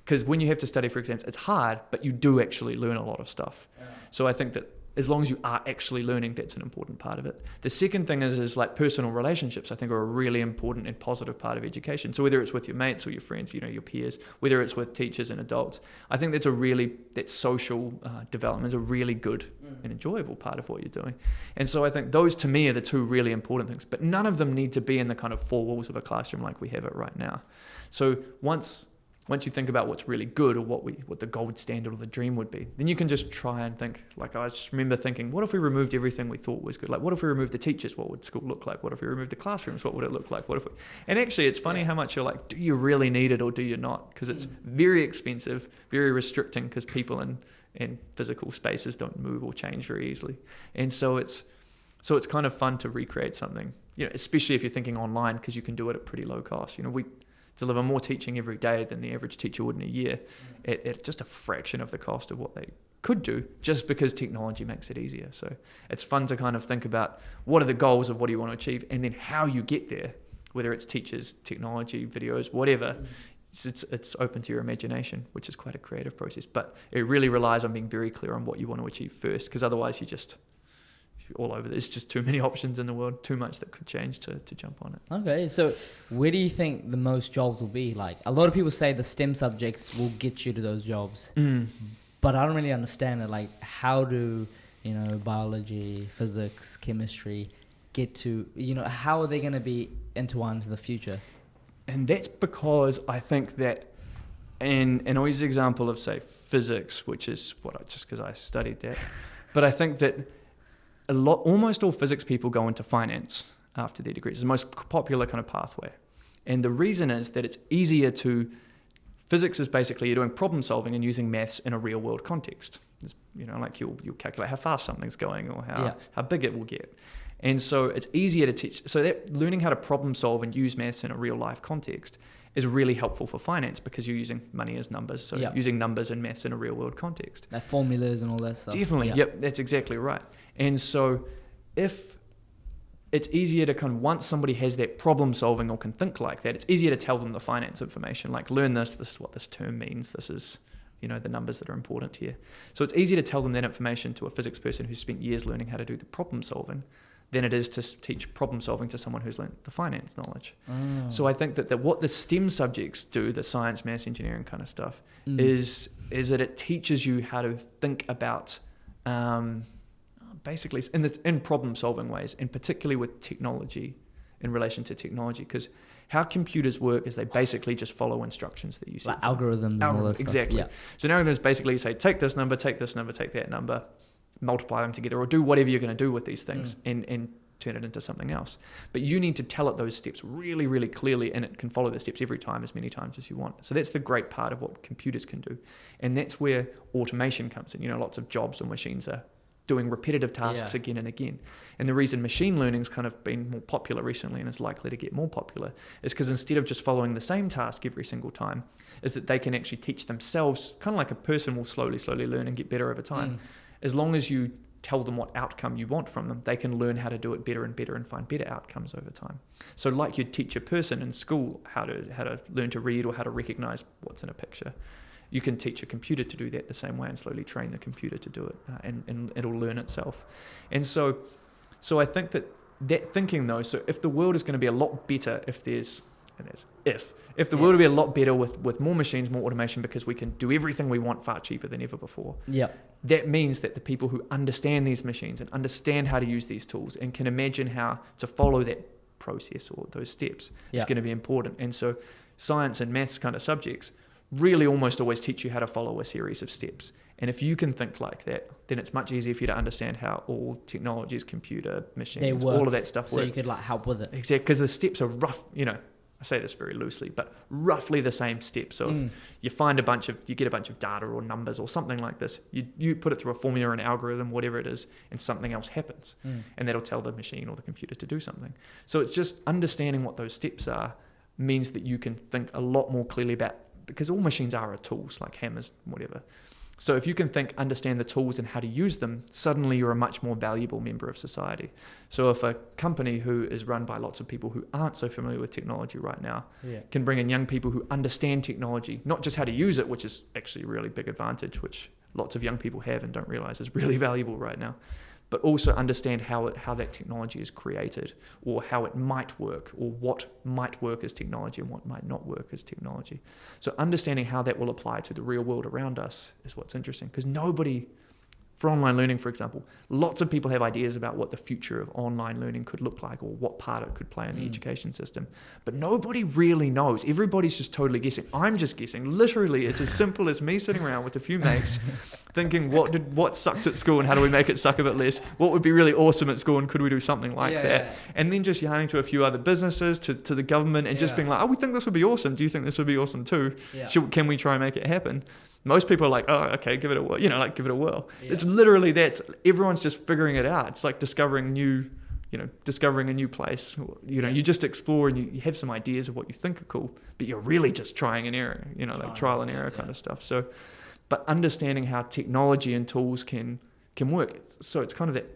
Because when you have to study for exams, it's hard, but you do actually learn a lot of stuff. So I think that as long as you are actually learning, that's an important part of it. The second thing is like personal relationships, I think, are a really important and positive part of education. So whether it's with your mates or your friends, you know, your peers, whether it's with teachers and adults, I think that social development is a really good and enjoyable part of what you're doing. And so I think those to me are the two really important things, but none of them need to be in the kind of four walls of a classroom like we have it right now. So once you think about what's really good, or what the gold standard or the dream would be, then you can just try and think, like I just remember thinking, what if we removed everything we thought was good? Like, what if we removed the teachers? What would school look like? What if we removed the classrooms? What would it look like? And actually, it's funny how much you're like, do you really need it or do you not? Because it's very expensive, very restricting, because people in physical spaces don't move or change very easily. And so it's kind of fun to recreate something, you know, especially if you're thinking online, because you can do it at pretty low cost. You know, we deliver more teaching every day than the average teacher would in a year at just a fraction of the cost of what they could do, just because technology makes it easier. So it's fun to kind of think about what are the goals of what do you want to achieve, and then how you get there, whether it's teachers, technology, videos, whatever. It's open to your imagination, which is quite a creative process, but it really relies on being very clear on what you want to achieve first, because otherwise all over. There's just too many options in the world, too much that could change to jump on it. Okay, so where do you think the most jobs will be? Like, a lot of people say the STEM subjects will get you to those jobs, but I don't really understand it. Like, how do, biology, physics, chemistry get to, how are they going to be intertwined to the future? And that's because I think that, and I'll use the example of, say, physics, which is just because I studied that, but I think that almost all physics people go into finance after their degrees. It's the most popular kind of pathway. And the reason is that it's easier physics is basically you're doing problem solving and using maths in a real world context. It's, like you'll calculate how fast something's going or how big it will get. And so it's easier to teach. So that learning how to problem solve and use maths in a real life context is really helpful for finance because you're using money as numbers. So using numbers and maths in a real world context. Like formulas and all that stuff. Definitely. Yeah. Yep. That's exactly right. And so if it's easier to once somebody has that problem solving or can think like that, it's easier to tell them the finance information, like learn this is what this term means. This is, the numbers that are important here. So it's easier to tell them that information to a physics person who's spent years learning how to do the problem solving than it is to teach problem solving to someone who's learned the finance knowledge. So I think that what the STEM subjects do, the science, maths, engineering kind of stuff, is that it teaches you how to think about basically in problem solving ways, and particularly with technology, in relation to technology, because how computers work is they basically just follow instructions that you see. Like algorithms and all that stuff. Exactly. Yeah. So algorithms basically say, take this number, take that number, multiply them together, or do whatever you're going to do with these things and turn it into something else. But you need to tell it those steps really, really clearly, and it can follow the steps every time as many times as you want. So that's the great part of what computers can do. And that's where automation comes in. Lots of jobs or machines are doing repetitive tasks again and again. And the reason machine learning's kind of been more popular recently and is likely to get more popular is because instead of just following the same task every single time, is that they can actually teach themselves, kind of like a person will slowly learn and get better over time. As long as you tell them what outcome you want from them, they can learn how to do it better and better and find better outcomes over time. So like you'd teach a person in school how to learn to read or how to recognize what's in a picture, you can teach a computer to do that the same way and slowly train the computer to do it, and it'll learn itself. And so I think that thinking though, so if the world is going to be a lot better if the world will be a lot better with more machines, more automation, because we can do everything we want far cheaper than ever before. That means that the people who understand these machines and understand how to use these tools and can imagine how to follow that process or those steps is going to be important. And so science and maths kind of subjects really almost always teach you how to follow a series of steps. And if you can think like that, then it's much easier for you to understand how all technologies, computer, machines, all of that stuff work. So you could help with it. Exactly, because the steps are rough, I say this very loosely, but roughly the same steps. So if you get a bunch of data or numbers or something like this, you put it through a formula or an algorithm, whatever it is, and something else happens. And that'll tell the machine or the computer to do something. So it's just understanding what those steps are means that you can think a lot more clearly about, because all machines are tools, like hammers, whatever. So if you can understand the tools and how to use them, suddenly you're a much more valuable member of society. So if a company who is run by lots of people who aren't so familiar with technology right now can bring in young people who understand technology, not just how to use it, which is actually a really big advantage, which lots of young people have and don't realize is really valuable right now, but also understand how that technology is created, or how it might work, or what might work as technology and what might not work as technology. So understanding how that will apply to the real world around us is what's interesting, because for online learning, for example, lots of people have ideas about what the future of online learning could look like or what part it could play in the education system. But nobody really knows. Everybody's just totally guessing. I'm just guessing. Literally, it's as simple as me sitting around with a few mates thinking, what sucked at school and how do we make it suck a bit less? What would be really awesome at school and could we do something like that? Yeah. And then just yarning to a few other businesses, to the government, and just being like, we think this would be awesome. Do you think this would be awesome too? Yeah. Can we try and make it happen? Most people are like, oh, okay, give it a whirl. Give it a whirl. Yeah. It's literally that. Everyone's just figuring it out. It's like discovering a new place. You just explore and you have some ideas of what you think are cool, but you're really just trying and error, trial and error kind of stuff. So, but understanding how technology and tools can work. So it's kind of that,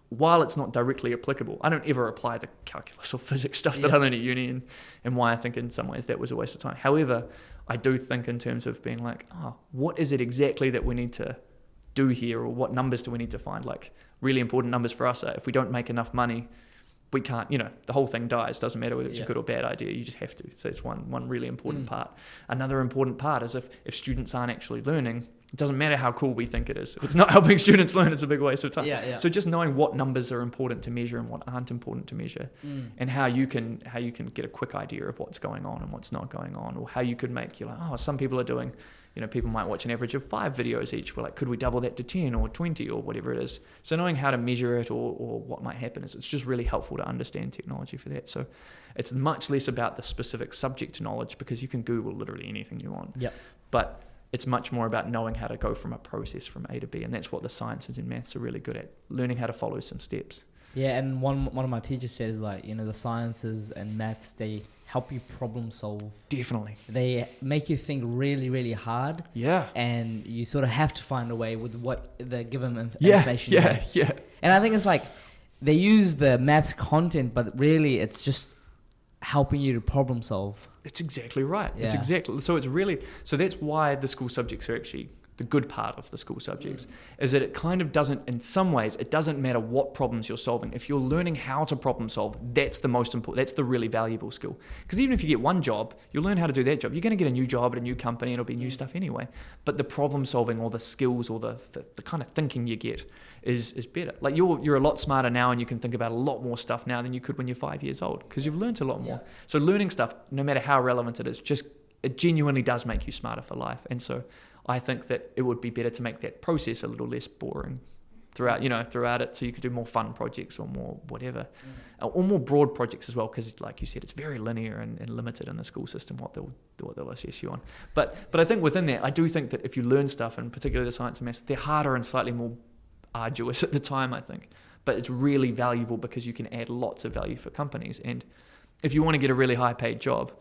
while it's not directly applicable, I don't ever apply the calculus or physics stuff that I learned at uni, and why I think in some ways that was a waste of time. However, I do think in terms of being like, what is it exactly that we need to do here, or what numbers do we need to find? Like really important numbers for us are if we don't make enough money, we can't, the whole thing dies. Doesn't matter whether it's a good or bad idea, you just have to. So it's one really important part. Another important part is if students aren't actually learning, it doesn't matter how cool we think it is. If it's not helping students learn, it's a big waste of time. So just knowing what numbers are important to measure and what aren't important to measure, and how you can get a quick idea of what's going on and what's not going on, or how you could make, you're like, oh, some people are doing, people might watch an average of 5 videos each. We're like, could we double that to 10 or 20 or whatever it is? So knowing how to measure it or what might happen it's just really helpful to understand technology for that. So it's much less about the specific subject knowledge, because you can Google literally anything you want. But it's much more about knowing how to go from a process from A to B, and that's what the sciences and maths are really good at, learning how to follow some steps. Yeah, and one of my teachers says, like, the sciences and maths, they help you problem solve. Definitely. They make you think really, really hard. Yeah. And you sort of have to find a way with what the given information. Yeah. And I think it's like they use the maths content, but really it's just helping you to problem solve. It's exactly right. Yeah. So that's why the school subjects are actually the good part of the school subjects, is that it kind of doesn't, in some ways, it doesn't matter what problems you're solving. If you're learning how to problem solve, that's the most important, that's the really valuable skill. Because even if you get one job, you'll learn how to do that job. You're going to get a new job at a new company, and it'll be new stuff anyway. But the problem solving, or the skills, or the kind of thinking you get is better. Like you're a lot smarter now, and you can think about a lot more stuff now than you could when you're 5 years old, because you've learned a lot more. So learning stuff, no matter how relevant it is, it genuinely does make you smarter for life. And so I think that it would be better to make that process a little less boring throughout it, so you could do more fun projects or more whatever, or more broad projects as well, because like you said, it's very linear and limited in the school system what they'll assess you on. But I think within that, I do think that if you learn stuff, and particularly the science and maths, they're harder and slightly more arduous at the time, I think. But it's really valuable because you can add lots of value for companies. And if you want to get a really high paid job,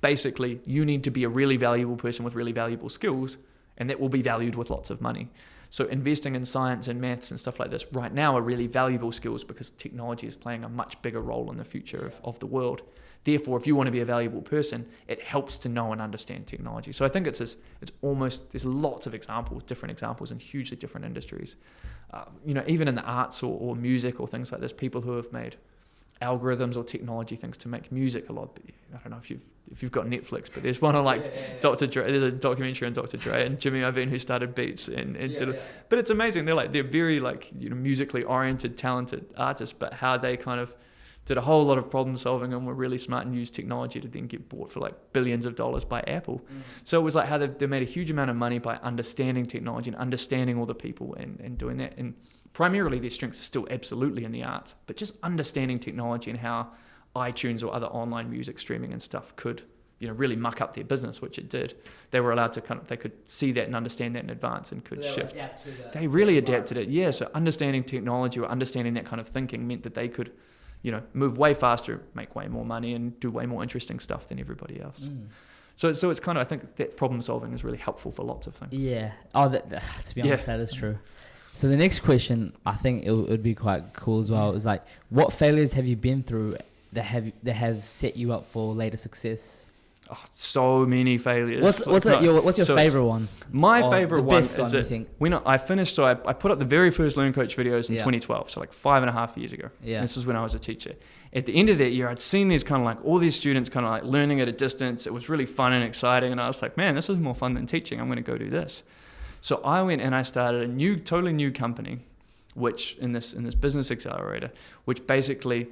basically you need to be a really valuable person with really valuable skills, and that will be valued with lots of money. So investing in science and maths and stuff like this right now are really valuable skills, because technology is playing a much bigger role in the future of the world. Therefore, if you want to be a valuable person, it helps to know and understand technology. So I think there's lots of examples, different examples in hugely different industries. Even in the arts or music or things like this, people who have made algorithms or technology things to make music a lot. I don't know if you've got Netflix, but there's one on Dr. Dre. There's a documentary on Dr. Dre and Jimmy Iovine, who started Beats and did it. But it's amazing. They're very musically oriented, talented artists, but how they kind of did a whole lot of problem solving and were really smart and used technology to then get bought for billions of dollars by Apple. So it was how they made a huge amount of money by understanding technology and understanding all the people and doing that. And primarily their strengths are still absolutely in the arts, but just understanding technology and how iTunes or other online music streaming and stuff could, really muck up their business, which it did. They were allowed to they could see that and understand that in advance and could shift. They really adapted it. Yeah. So understanding technology or understanding that kind of thinking meant that they could, move way faster, make way more money, and do way more interesting stuff than everybody else. So it's kind of, I think that problem solving is really helpful for lots of things. Yeah. Oh, to be honest, that is true. So the next question, I think it would be quite cool as well, is what failures have you been through that have set you up for later success? Oh, so many failures. What's your favorite one? My favorite one is that when I finished, so I put up the very first LearnCoach videos in 2012, so 5.5 years ago. Yeah. This was when I was a teacher. At the end of that year, I'd seen these kind of all these students kind of learning at a distance. It was really fun and exciting, and I was like, man, this is more fun than teaching. I'm going to go do this. So I went and I started a totally new company, which in this business accelerator, which basically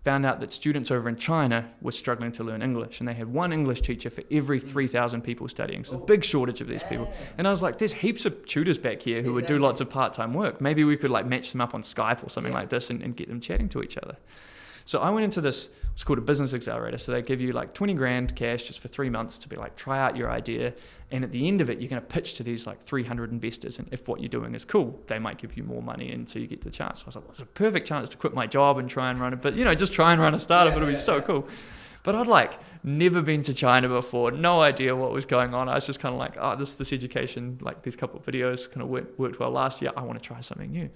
found out that students over in China were struggling to learn English, and they had one English teacher for every 3,000 people studying. So a big shortage of these people. And I was like, there's heaps of tutors back here who would do lots of part-time work. Maybe we could match them up on Skype or something like this and get them chatting to each other. So I went into this, it's called a business accelerator. So they give you 20 grand cash just for 3 months to be try out your idea. And at the end of it, you're going to pitch to these 300 investors. And if what you're doing is cool, they might give you more money. And so you get the chance. So I was like, well, it's a perfect chance to quit my job and try and run it. But, just try and run a startup. It'll be so cool. But I'd never been to China before. No idea what was going on. I was just kind of this education, these couple of videos kind of worked well last year. I want to try something new.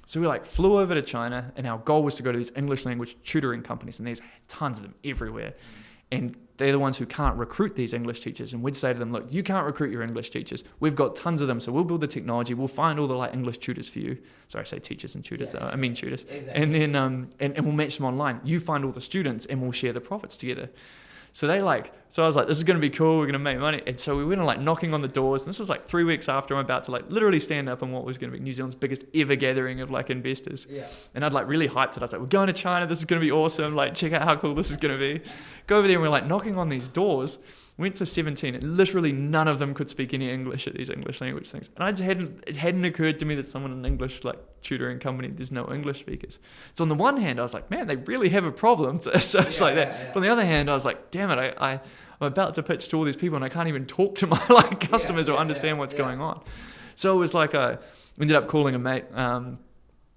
So we flew over to China, and our goal was to go to these English language tutoring companies, and there's tons of them everywhere. and they're the ones who can't recruit these English teachers. And we'd say to them, look, you can't recruit your English teachers. We've got tons of them. So we'll build the technology. We'll find all the like English tutors for you. Sorry, I say teachers and tutors. I mean tutors. Exactly. And then, and we'll match them online. You find all the students and we'll share the profits together. So I was like, this is going to be cool. We're going to make money. And so we went and like knocking on the doors. And this was like 3 weeks after I'm about to like literally stand up on what was going to be New Zealand's biggest ever gathering of like investors. Yeah. And I'd like really hyped it. I was like, we're going to China. This is going to be awesome. Like, check out how cool this is going to be. Go over there and we're like knocking on these doors. Went to 17 and literally none of them could speak any English at these English language things. And it hadn't occurred to me that someone in an English like tutoring company, there's no English speakers. So on the one hand, I was like, man, they really have a problem. So it's like that. Yeah. But on the other hand, I was like, damn it, I'm about to pitch to all these people and I can't even talk to my like customers or understand what's going on. So it was like we ended up calling a mate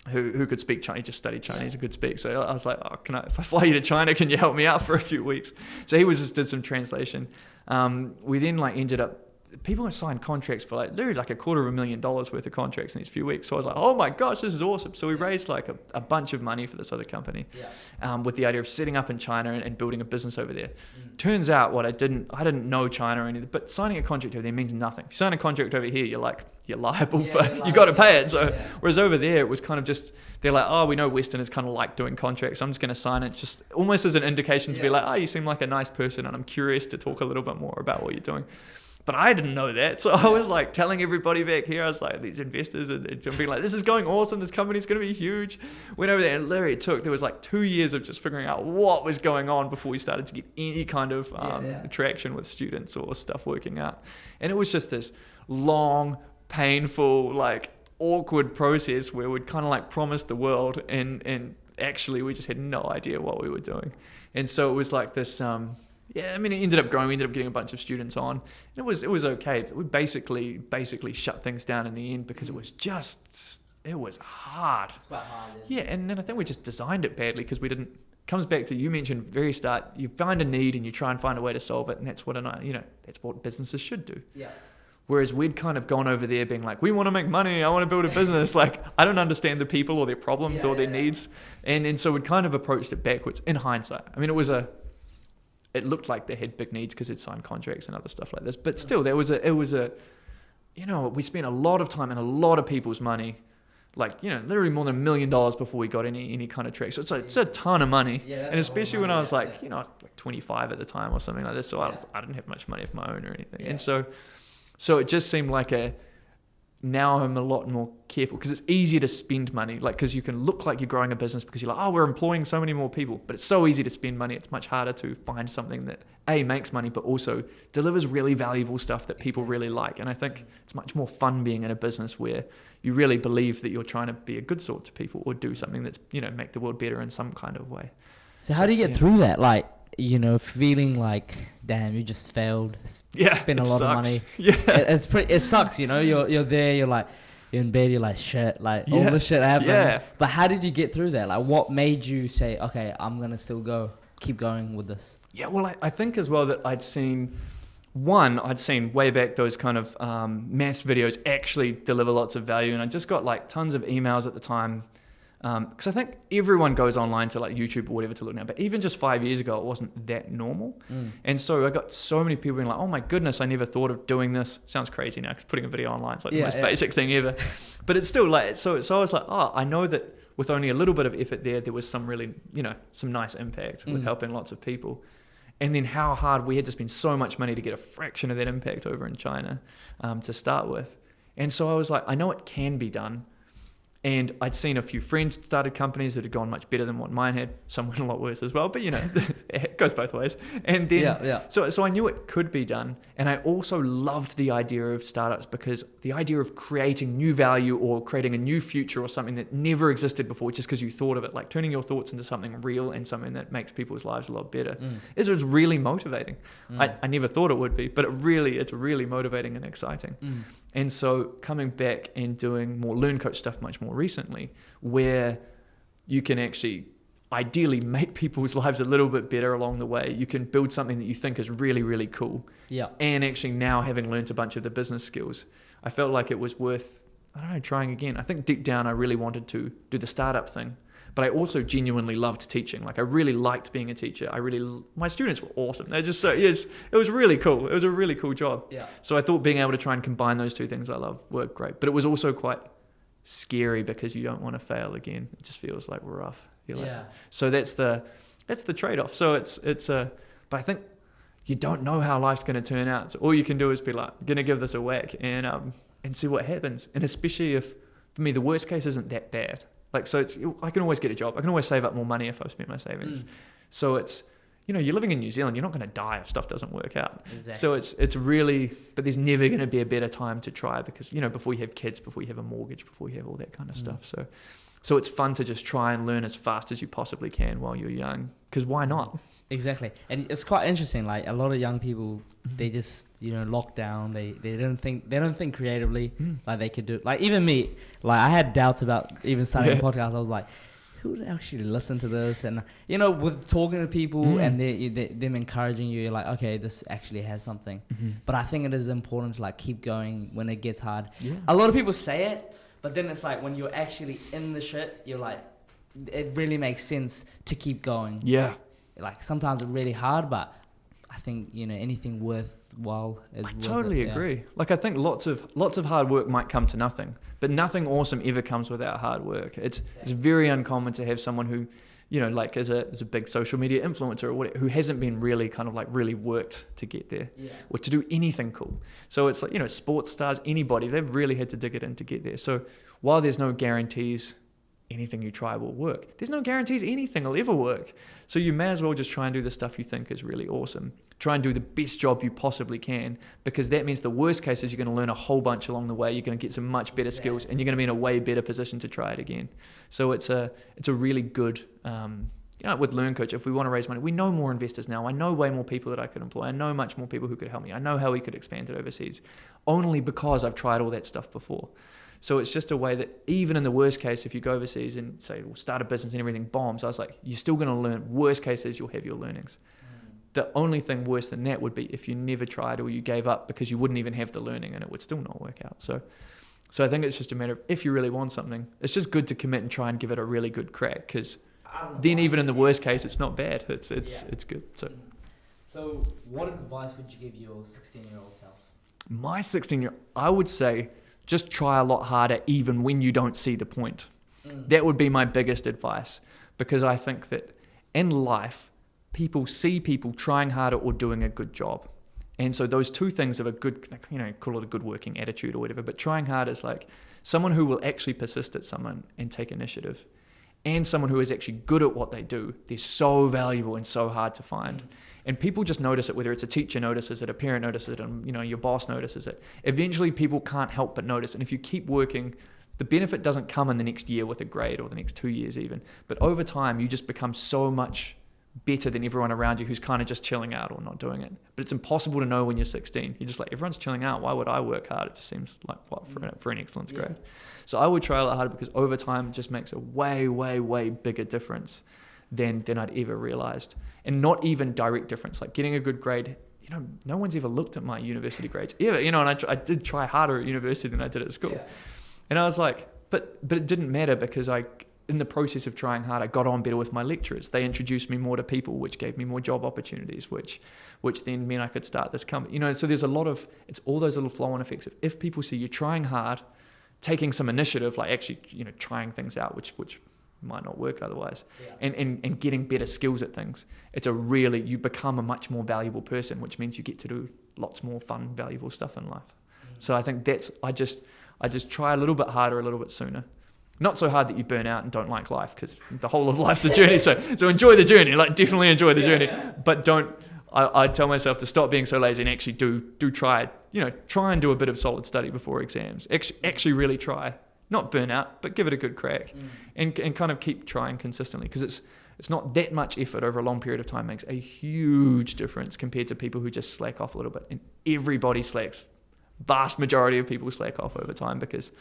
who could speak Chinese, just studied Chinese and could speak. So I was like, if I fly you to China, can you help me out for a few weeks? So he did some translation. We then like ended up, people had signed contracts for like literally like $250,000 worth of contracts in these few weeks. So I was like, oh my gosh, this is awesome. So we raised like a bunch of money for this other company with the idea of setting up in China and building a business over there. Turns out I didn't know China or anything, but signing a contract over there means nothing. If you sign a contract over here, you're liable you got to pay it. So whereas over there, it was kind of just, they're like, oh, we know Westerners kind of like doing contracts. I'm just going to sign it just almost as an indication to be like, oh, you seem like a nice person and I'm curious to talk a little bit more about what you're doing. But I didn't know that. So I was like telling everybody back here, I was like, these investors and being like, this is going awesome. This company's going to be huge. Went over there and literally there was like 2 years of just figuring out what was going on before we started to get any kind of traction with students or stuff working out. And it was just this long, painful, like awkward process where we'd kind of like promised the world and actually we just had no idea what we were doing. And so it was like this, it ended up growing. We ended up getting a bunch of students on. It was okay. But we basically shut things down in the end because it was hard. It's quite hard. Yeah, and then I think we just designed it badly because we didn't. Comes back to you mentioned very start. You find a need and you try and find a way to solve it, and that's what businesses should do. Yeah. Whereas we'd kind of gone over there being like, we want to make money. I want to build a business. Like, I don't understand the people or their problems or their needs, and so we'd kind of approached it backwards. In hindsight, I mean, it looked like they had big needs because they'd signed contracts and other stuff like this. But still, we spent a lot of time and a lot of people's money, like, literally more than $1 million before we got any kind of track. So it's a ton of money. Yeah, and especially when I was like 25 at the time or something like this. So I didn't have much money of my own or anything. Yeah. And so it just seemed like now I'm a lot more careful because it's easier to spend money, like, because you can look like you're growing a business because you're like, oh, we're employing so many more people, but it's so easy to spend money. It's much harder to find something that makes money, but also delivers really valuable stuff that people really like. And I think it's much more fun being in a business where you really believe that you're trying to be a good sort to people or do something that's, make the world better in some kind of way. So how do you get through that? Like, feeling like, damn, you just failed. Spent a lot of money. Yeah, it sucks. You're there. You're in bed. You're like, shit. Like all the shit happened. Yeah. But how did you get through that? Like, what made you say, okay, I'm gonna still keep going with this? Yeah. Well, I think as well that I'd seen way back those kind of mass videos actually deliver lots of value, and I just got like tons of emails at the time. Because I think everyone goes online to like YouTube or whatever to look now, but even just 5 years ago, it wasn't that normal. And so I got so many people being like, oh my goodness, I never thought of doing this. Sounds crazy now because putting a video online is like the most basic thing ever. But it's still like, so I was like, oh, I know that with only a little bit of effort there was some really, some nice impact with helping lots of people. And then how hard we had to spend so much money to get a fraction of that impact over in China to start with. And so I was like, I know it can be done. And I'd seen a few friends started companies that had gone much better than what mine had. Some went a lot worse as well, but it goes both ways. And then, so I knew it could be done. And I also loved the idea of startups because the idea of creating new value or creating a new future or something that never existed before just because you thought of it, like turning your thoughts into something real and something that makes people's lives a lot better, it was really motivating. I never thought it would be, but it's really motivating and exciting. And so coming back and doing more LearnCoach stuff much more recently, where you can actually ideally make people's lives a little bit better along the way. You can build something that you think is really, really cool. Yeah. And actually now having learned a bunch of the business skills, I felt like it was worth, trying again. I think deep down I really wanted to do the startup thing, but I also genuinely loved teaching. Like I really liked being a teacher. My students were awesome. They're just it was really cool. It was a really cool job. Yeah. So I thought being able to try and combine those two things I love worked great. But it was also quite scary because you don't want to fail again. It just feels like rough. So that's the trade-off. So but I think you don't know how life's going to turn out. So all you can do is be like, I'm going to give this a whack and see what happens. And especially if, for me, the worst case isn't that bad. Like, so I can always get a job. I can always save up more money if I've spent my savings. So it's, you're living in New Zealand. You're not going to die if stuff doesn't work out. Exactly. So it's really, but there's never going to be a better time to try because, before you have kids, before you have a mortgage, before you have all that kind of stuff. So it's fun to just try and learn as fast as you possibly can while you're young. Because why not? Exactly. And it's quite interesting. Like a lot of young people, they just, lock down. They don't think creatively. Like they could do it. Like even me, like I had doubts about even starting a podcast. I was like, who would actually listen to this? And with talking to people and them encouraging you, you're like, okay, this actually has something. But I think it is important to like keep going when it gets hard. A lot of people say it, but then it's like when you're actually in the shit, you're like, it really makes sense to keep going. Like sometimes it's really hard, but I think anything worthwhile is. I totally agree. Like I think lots of hard work might come to nothing, but nothing awesome ever comes without hard work. It's very uncommon to have someone who, like as a big social media influencer or whatever, who hasn't been really kind of like really worked to get there or to do anything cool. So it's like sports stars, anybody, they've really had to dig it in to get there. So while there's no guarantees anything you try will work, there's no guarantees anything will ever work. So you may as well just try and do the stuff you think is really awesome. Try and do the best job you possibly can, because that means the worst case is you're going to learn a whole bunch along the way. You're going to get some much better skills and you're going to be in a way better position to try it again. So it's a really good, with LearnCoach, if we want to raise money, we know more investors now. I know way more people that I could employ. I know much more people who could help me. I know how we could expand it overseas, only because I've tried all that stuff before. So it's just a way that even in the worst case, if you go overseas and say, well, start a business and everything bombs, I was like, you're still going to learn. Worst case is you'll have your learnings. The only thing worse than that would be if you never tried or you gave up because you wouldn't even have the learning and it would still not work out. So I think it's just a matter of, if you really want something, it's just good to commit and try and give it a really good crack, because then even in the worst case, it's not bad. It's good. So what advice would you give your 16-year-old self? My 16-year-old, I would say, just try a lot harder even when you don't see the point. That would be my biggest advice, because I think that in life, people see people trying harder or doing a good job. And so those two things of a good, call it a good working attitude or whatever, but trying hard is like someone who will actually persist at someone and take initiative, and someone who is actually good at what they do. They're so valuable and so hard to find. And people just notice it, whether it's a teacher notices it, a parent notices it, and your boss notices it. Eventually people can't help but notice. And if you keep working, the benefit doesn't come in the next year with a grade or the next 2 years even. But over time, you just become so much better than everyone around you who's kind of just chilling out or not doing it. But it's impossible to know when you're 16. You're just like, everyone's chilling out. Why would I work hard? It just seems like, what, for an excellence grade? So I would try a lot harder, because over time it just makes a way, way, way bigger difference than I'd ever realized. And not even direct difference, like getting a good grade. No one's ever looked at my university grades ever, and I did try harder at university than I did at school. And I was like, but it didn't matter, because in the process of trying hard, I got on better with my lecturers. They introduced me more to people, which gave me more job opportunities, which then meant I could start this company. So there's it's all those little flow-on effects. If people see you trying hard, taking some initiative, like actually, trying things out, which might not work otherwise, and getting better skills at things, you become a much more valuable person, which means you get to do lots more fun, valuable stuff in life. So I think I just try a little bit harder, a little bit sooner. Not so hard that you burn out and don't like life, because the whole of life's a journey. So enjoy the journey, like definitely enjoy the journey, but don't. I tell myself to stop being so lazy and actually do try and do a bit of solid study before exams. Actually really try, not burn out, but give it a good crack, and kind of keep trying consistently, because it's not that much effort over a long period of time makes a huge difference compared to people who just slack off a little bit. And everybody slacks. Vast majority of people slack off over time, because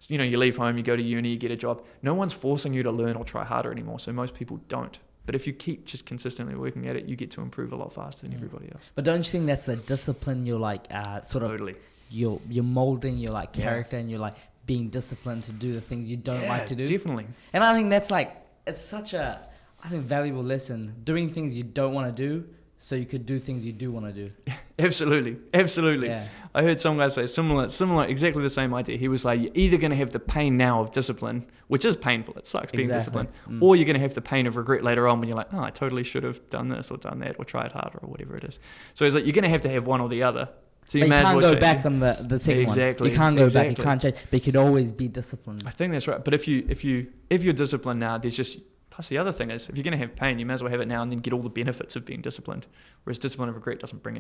you leave home, you go to uni, you get a job. No one's forcing you to learn or try harder anymore, so most people don't. But if you keep just consistently working at it, you get to improve a lot faster than everybody else. But don't you think that's the discipline you're like Totally. You're molding your like character, and you're like being disciplined to do the things you don't like to do? Definitely. And I think that's like it's such a, I think, valuable lesson. Doing things you don't want to do, so you could do things you do want to do. Absolutely. Yeah. I heard some guy say similar, exactly the same idea. He was like, you're either going to have the pain now of discipline, which is painful, it sucks being disciplined, or you're going to have the pain of regret later on when you're like, oh, I totally should have done this or done that or tried harder or whatever it is. So it's like, you're going to have one or the other. So you can't go back on the second one. You can't go back, you can't change, but you could always be disciplined. I think that's right. But if you're disciplined now, there's just, plus the other thing is, if you're going to have pain, you may as well have it now and then get all the benefits of being disciplined. Whereas pain of regret doesn't bring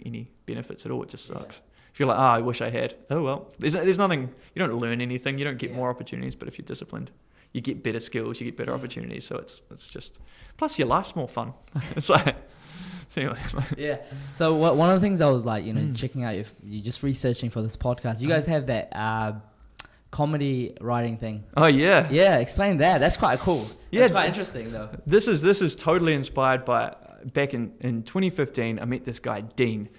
any benefits at all. It just sucks. Yeah. If you're like, I wish I had. Oh, well, there's nothing, you don't learn anything. You don't get more opportunities. But if you're disciplined, you get better skills, you get better opportunities. So it's just, plus your life's more fun. It's like, so anyway. Yeah. So one of the things I was like, checking out, you're just researching for this podcast. You guys have that comedy writing thing. Oh yeah. Yeah, explain that. That's quite cool. Yeah, that's quite interesting though. This is totally inspired by back in 2015. I met this guy Dean,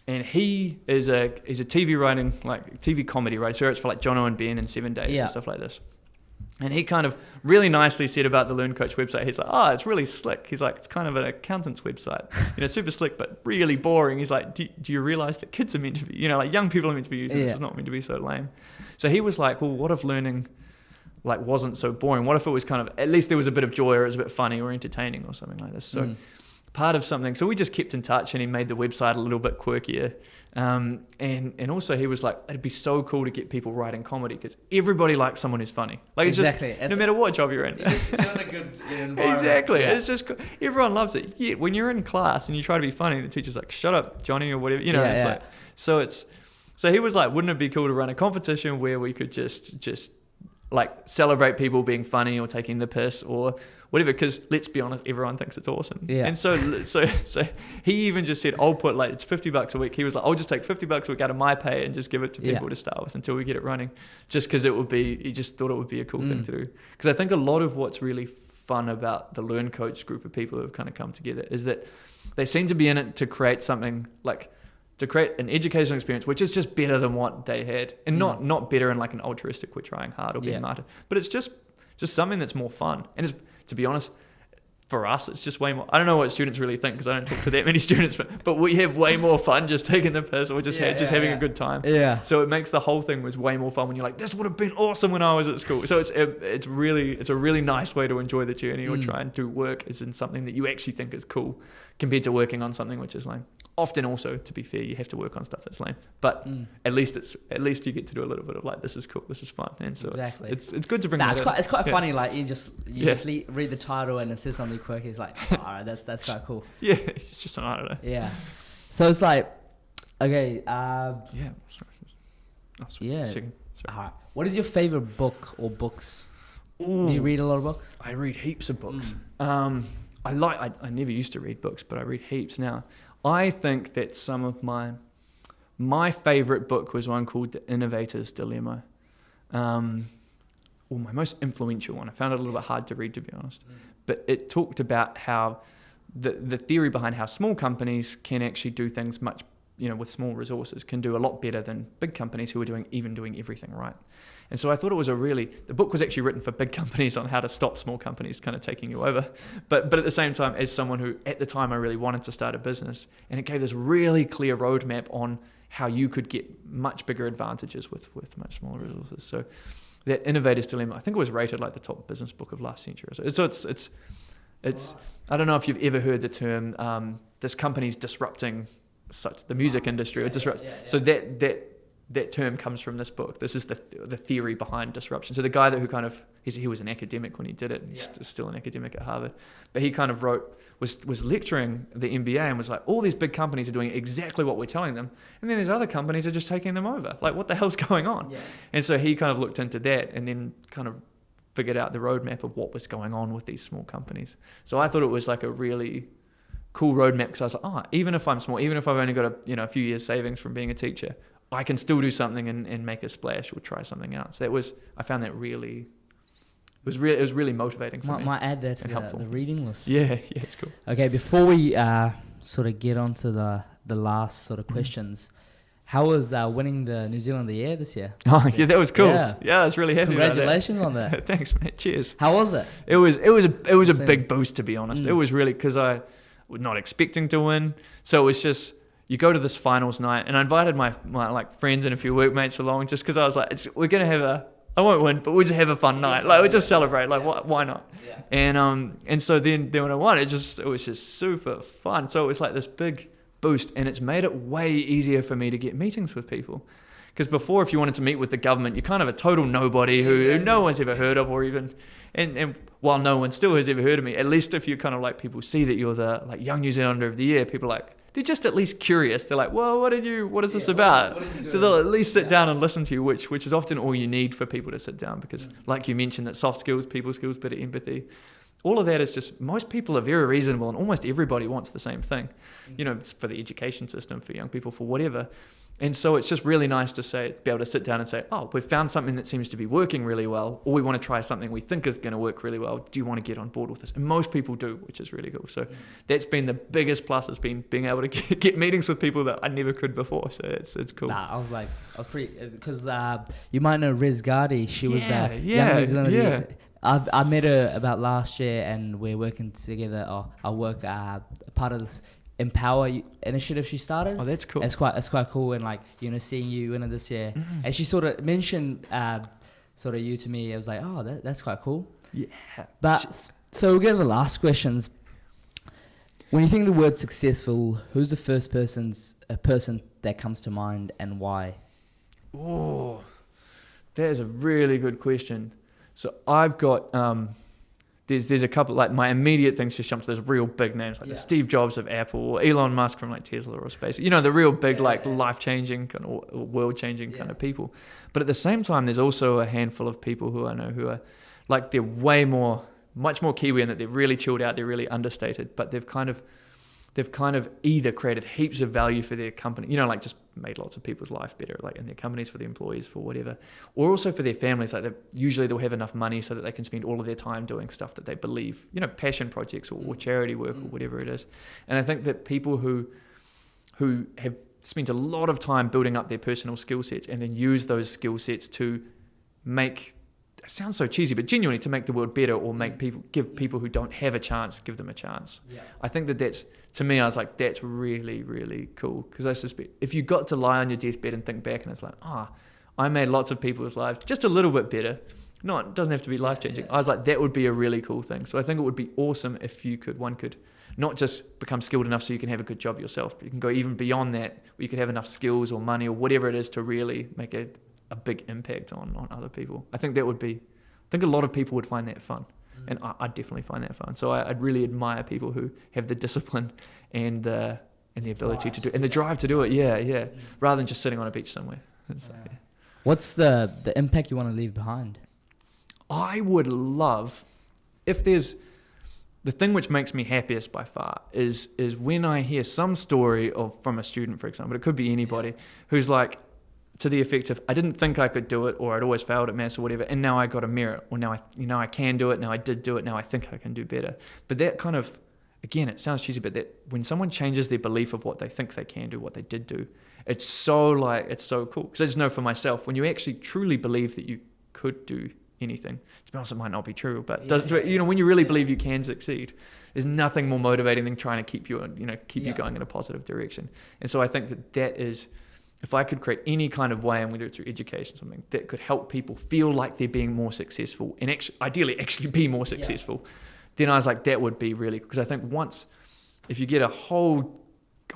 and he's a TV comedy writer. So it's for like Jono and Ben and 7 Days and stuff like this. And he kind of really nicely said about the LearnCoach website. He's like, oh, it's really slick. He's like, it's kind of an accountant's website. Super slick, but really boring. He's like, do you realize that kids are meant to be, like young people are meant to be using this. It's not meant to be so lame. So he was like, well, what if learning like wasn't so boring? What if it was kind of, at least there was a bit of joy or it was a bit funny or entertaining or something like this? So part of something. So we just kept in touch and he made the website a little bit quirkier. And also he was like, it'd be so cool to get people writing comedy because everybody likes someone who's funny. Like it's just, no matter what job you're in. You're in a good environment. Exactly. Yeah. It's just, everyone loves it. Yeah, when you're in class and you try to be funny, the teacher's like, shut up, Johnny, or whatever, like, so he was like, wouldn't it be cool to run a competition where we could just like celebrate people being funny or taking the piss or whatever, because let's be honest, everyone thinks it's awesome. Yeah. And so he even just said, I'll put like, it's $50 a week. He was like, I'll just take $50 a week out of my pay and just give it to people to start with until we get it running, just because he just thought it would be a cool thing to do. Because I think a lot of what's really fun about the LearnCoach group of people who have kind of come together is that they seem to be in it to create something like, to create an educational experience which is just better than what they had, and not better in like an altruistic, we're trying hard or being martyred, but it's just something that's more fun. And it's, to be honest, for us, it's just way more, I don't know what students really think because I don't talk to that many students, but we have way more fun just taking the piss or just having a good time. Yeah. So it makes the whole thing was way more fun when you're like, this would have been awesome when I was at school. So it's a really nice way to enjoy the journey or try and do work as in something that you actually think is cool compared to working on something which is lame. Often also, to be fair, you have to work on stuff that's lame, but at least you get to do a little bit of like, this is cool, this is fun, and so it's good to bring that in. It's quite funny, like you just read the title and it says something quirky. It's like, all right, that's quite cool. Yeah, it's just, I don't know. Yeah, so it's like, okay, Sorry. All right. What is your favorite book or books? Ooh. Do you read a lot of books? I read heaps of books. I never used to read books, but I read heaps now. I think that some of my favorite book was one called The Innovator's Dilemma. My most influential one. I found it a little bit hard to read, to be honest. But it talked about how the theory behind how small companies can actually do things much, with small resources, can do a lot better than big companies who are doing everything right. And so I thought the book was actually written for big companies on how to stop small companies kind of taking you over. But at the same time, as someone who at the time I really wanted to start a business, and it gave this really clear roadmap on how you could get much bigger advantages with much smaller resources. So that Innovator's Dilemma, I think it was rated like the top business book of last century. So it's I don't know if you've ever heard the term, this company's disrupting the music industry or disrupt. So that term comes from this book. This is the theory behind disruption. So the guy he was an academic when he did it. He's still an academic at Harvard. But he kind of was lecturing the MBA and was like, all these big companies are doing exactly what we're telling them. And then these other companies are just taking them over. Like, what the hell's going on? Yeah. And so he kind of looked into that and then kind of figured out the roadmap of what was going on with these small companies. So I thought it was like a really cool roadmap because I was like, even if I'm small, even if I've only got a few years savings from being a teacher, I can still do something and make a splash or try something out. So I found that really, it was really motivating for me. Might add that to the reading list. Yeah, it's cool. Okay, before we sort of get onto the last sort of questions, How was winning the New Zealand the Year this year? Oh yeah, that was cool. Yeah. I was really happy. Congratulations on that. Thanks, mate. Cheers. How was it? It was a big boost, to be honest. It was really, because I was not expecting to win. So it was just, you go to this finals night, and I invited my like friends and a few workmates along, just because I was like, we're gonna have I won't win, but we'll just have a fun night. Like, we'll just celebrate. Like, why not? Yeah. And so then when I won, it was just super fun. So it was like this big boost, and it's made it way easier for me to get meetings with people. Because before, if you wanted to meet with the government, you're kind of a total nobody who no one's ever heard of, or even, and while no one still has ever heard of me, at least if you kind of like, people see that you're the like Young New Zealander of the Year, people are like, they're just at least curious. They're like, well, what is this about? So they'll at least sit down and listen to you, which is often all you need for people to sit down, because like you mentioned, that soft skills, people skills, bit of empathy, all of that is just, most people are very reasonable, and almost everybody wants the same thing, for the education system, for young people, for whatever. And so it's just really nice to be able to sit down and say, oh, we've found something that seems to be working really well, or we want to try something we think is going to work really well. Do you want to get on board with this? And most people do, which is really cool. So that's been the biggest plus, has been being able to get meetings with people that I never could before. So it's cool. I was pretty, because you might know Riz Gardi. She was the Young New Zealand. I met her about last year, and we're working together. I work part of this Empower initiative she started. Oh, that's cool. It's quite cool, and seeing you in it this year. And she sort of mentioned you to me. I was like, oh, that's quite cool. Yeah. But so we'll get to the last questions. When you think of the word successful, who's the first person that comes to mind, and why? Oh, that is a really good question. So I've got there's a couple, like my immediate things just jump to those real big names, like the Steve Jobs of Apple, or Elon Musk from like Tesla or space. The real big life-changing kind of world-changing kind of people. But at the same time, there's also a handful of people who I know who are like, they're much more Kiwi, and that they're really chilled out, they're really understated, but they've kind of either created heaps of value for their company, like just made lots of people's life better, like in their companies, for the employees, for whatever, or also for their families. Like, usually they'll have enough money so that they can spend all of their time doing stuff that they believe, passion projects or charity work or whatever it is. And I think that people who have spent a lot of time building up their personal skill sets, and then use those skill sets to make, it sounds so cheesy, but genuinely to make the world better, or give people who don't have a chance, give them a chance. Yeah. I think that's, to me, I was like, that's really, really cool. Because I suspect if you got to lie on your deathbed and think back, and it's like, I made lots of people's lives just a little bit better. No, it doesn't have to be life-changing. I was like, that would be a really cool thing. So I think it would be awesome if one could not just become skilled enough so you can have a good job yourself, but you can go even beyond that, where you could have enough skills or money or whatever it is to really make a big impact on other people. I think a lot of people would find that fun. And I definitely find that fun. So I'd really admire people who have the discipline and the ability to do, and the drive to do it. Yeah. Rather than just sitting on a beach somewhere. What's the impact you want to leave behind? I would love, if there's, the thing which makes me happiest by far is when I hear some story from a student, for example, it could be anybody, who's like, to the effect of, I didn't think I could do it, or I'd always failed at maths or whatever, and now I got a merit, or now I can do it, now I did do it, now I think I can do better. But that kind of, again, it sounds cheesy, but that when someone changes their belief of what they think they can do, what they did do, it's so cool. Because I just know for myself, when you actually truly believe that you could do anything, to be honest, it might not be true, but when you really believe you can succeed, there's nothing more motivating than trying to keep you going in a positive direction. And so I think that is, if I could create any kind of way, and we do it through education, something that could help people feel like they're being more successful, and ideally be more successful, then I was like, that would be really cool. Because I think if you get a whole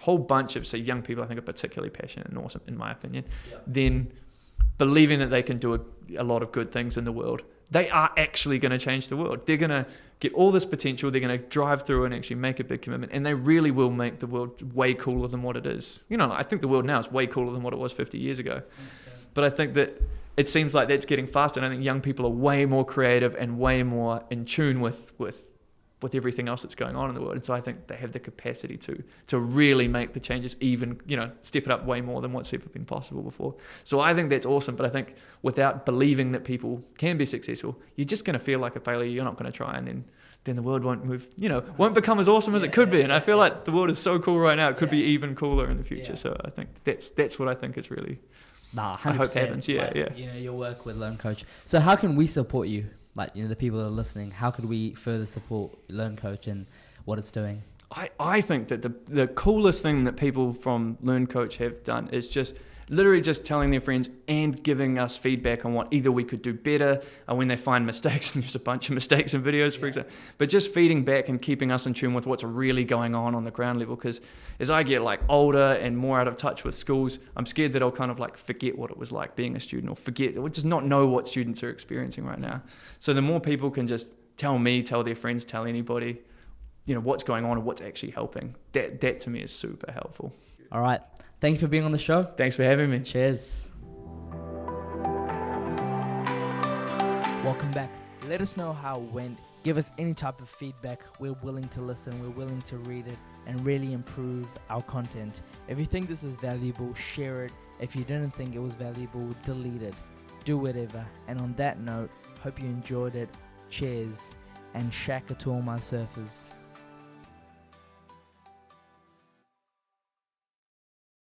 bunch of, say, young people, I think are particularly passionate and awesome, in my opinion, then believing that they can do a lot of good things in the world, they are actually going to change the world. They're going to get all this potential. They're going to drive through and actually make a big commitment. And they really will make the world way cooler than what it is. I think the world now is way cooler than what it was 50 years ago. But I think that it seems like that's getting faster. And I think young people are way more creative and way more in tune with everything else that's going on in the world. And so I think they have the capacity to really make the changes, even, step it up way more than what's ever been possible before. So I think that's awesome. But I think without believing that people can be successful, you're just going to feel like a failure. You're not going to try. And then then the world won't move, won't become as awesome as it could be. And I feel like the world is so cool right now. It could be even cooler in the future. Yeah. So I think that's what I think is really, 100%. I hope happens. Yeah, like, your work with LearnCoach. So how can we support you? Like, the people that are listening, how could we further support LearnCoach and what it's doing? I think that the coolest thing that people from LearnCoach have done is just literally just telling their friends and giving us feedback on what either we could do better or when they find mistakes, and there's a bunch of mistakes in videos, for example, but just feeding back and keeping us in tune with what's really going on the ground level. Because as I get like older and more out of touch with schools, I'm scared that I'll kind of like forget what it was like being a student, or just not know what students are experiencing right now. So the more people can just tell me, tell their friends, tell anybody, what's going on and what's actually helping, that to me is super helpful. All right. Thank you for being on the show. Thanks for having me. Cheers. Welcome back. Let us know how it went. Give us any type of feedback. We're willing to listen. We're willing to read it and really improve our content. If you think this was valuable, share it. If you didn't think it was valuable, delete it. Do whatever. And on that note, hope you enjoyed it. Cheers. And shaka to all my surfers.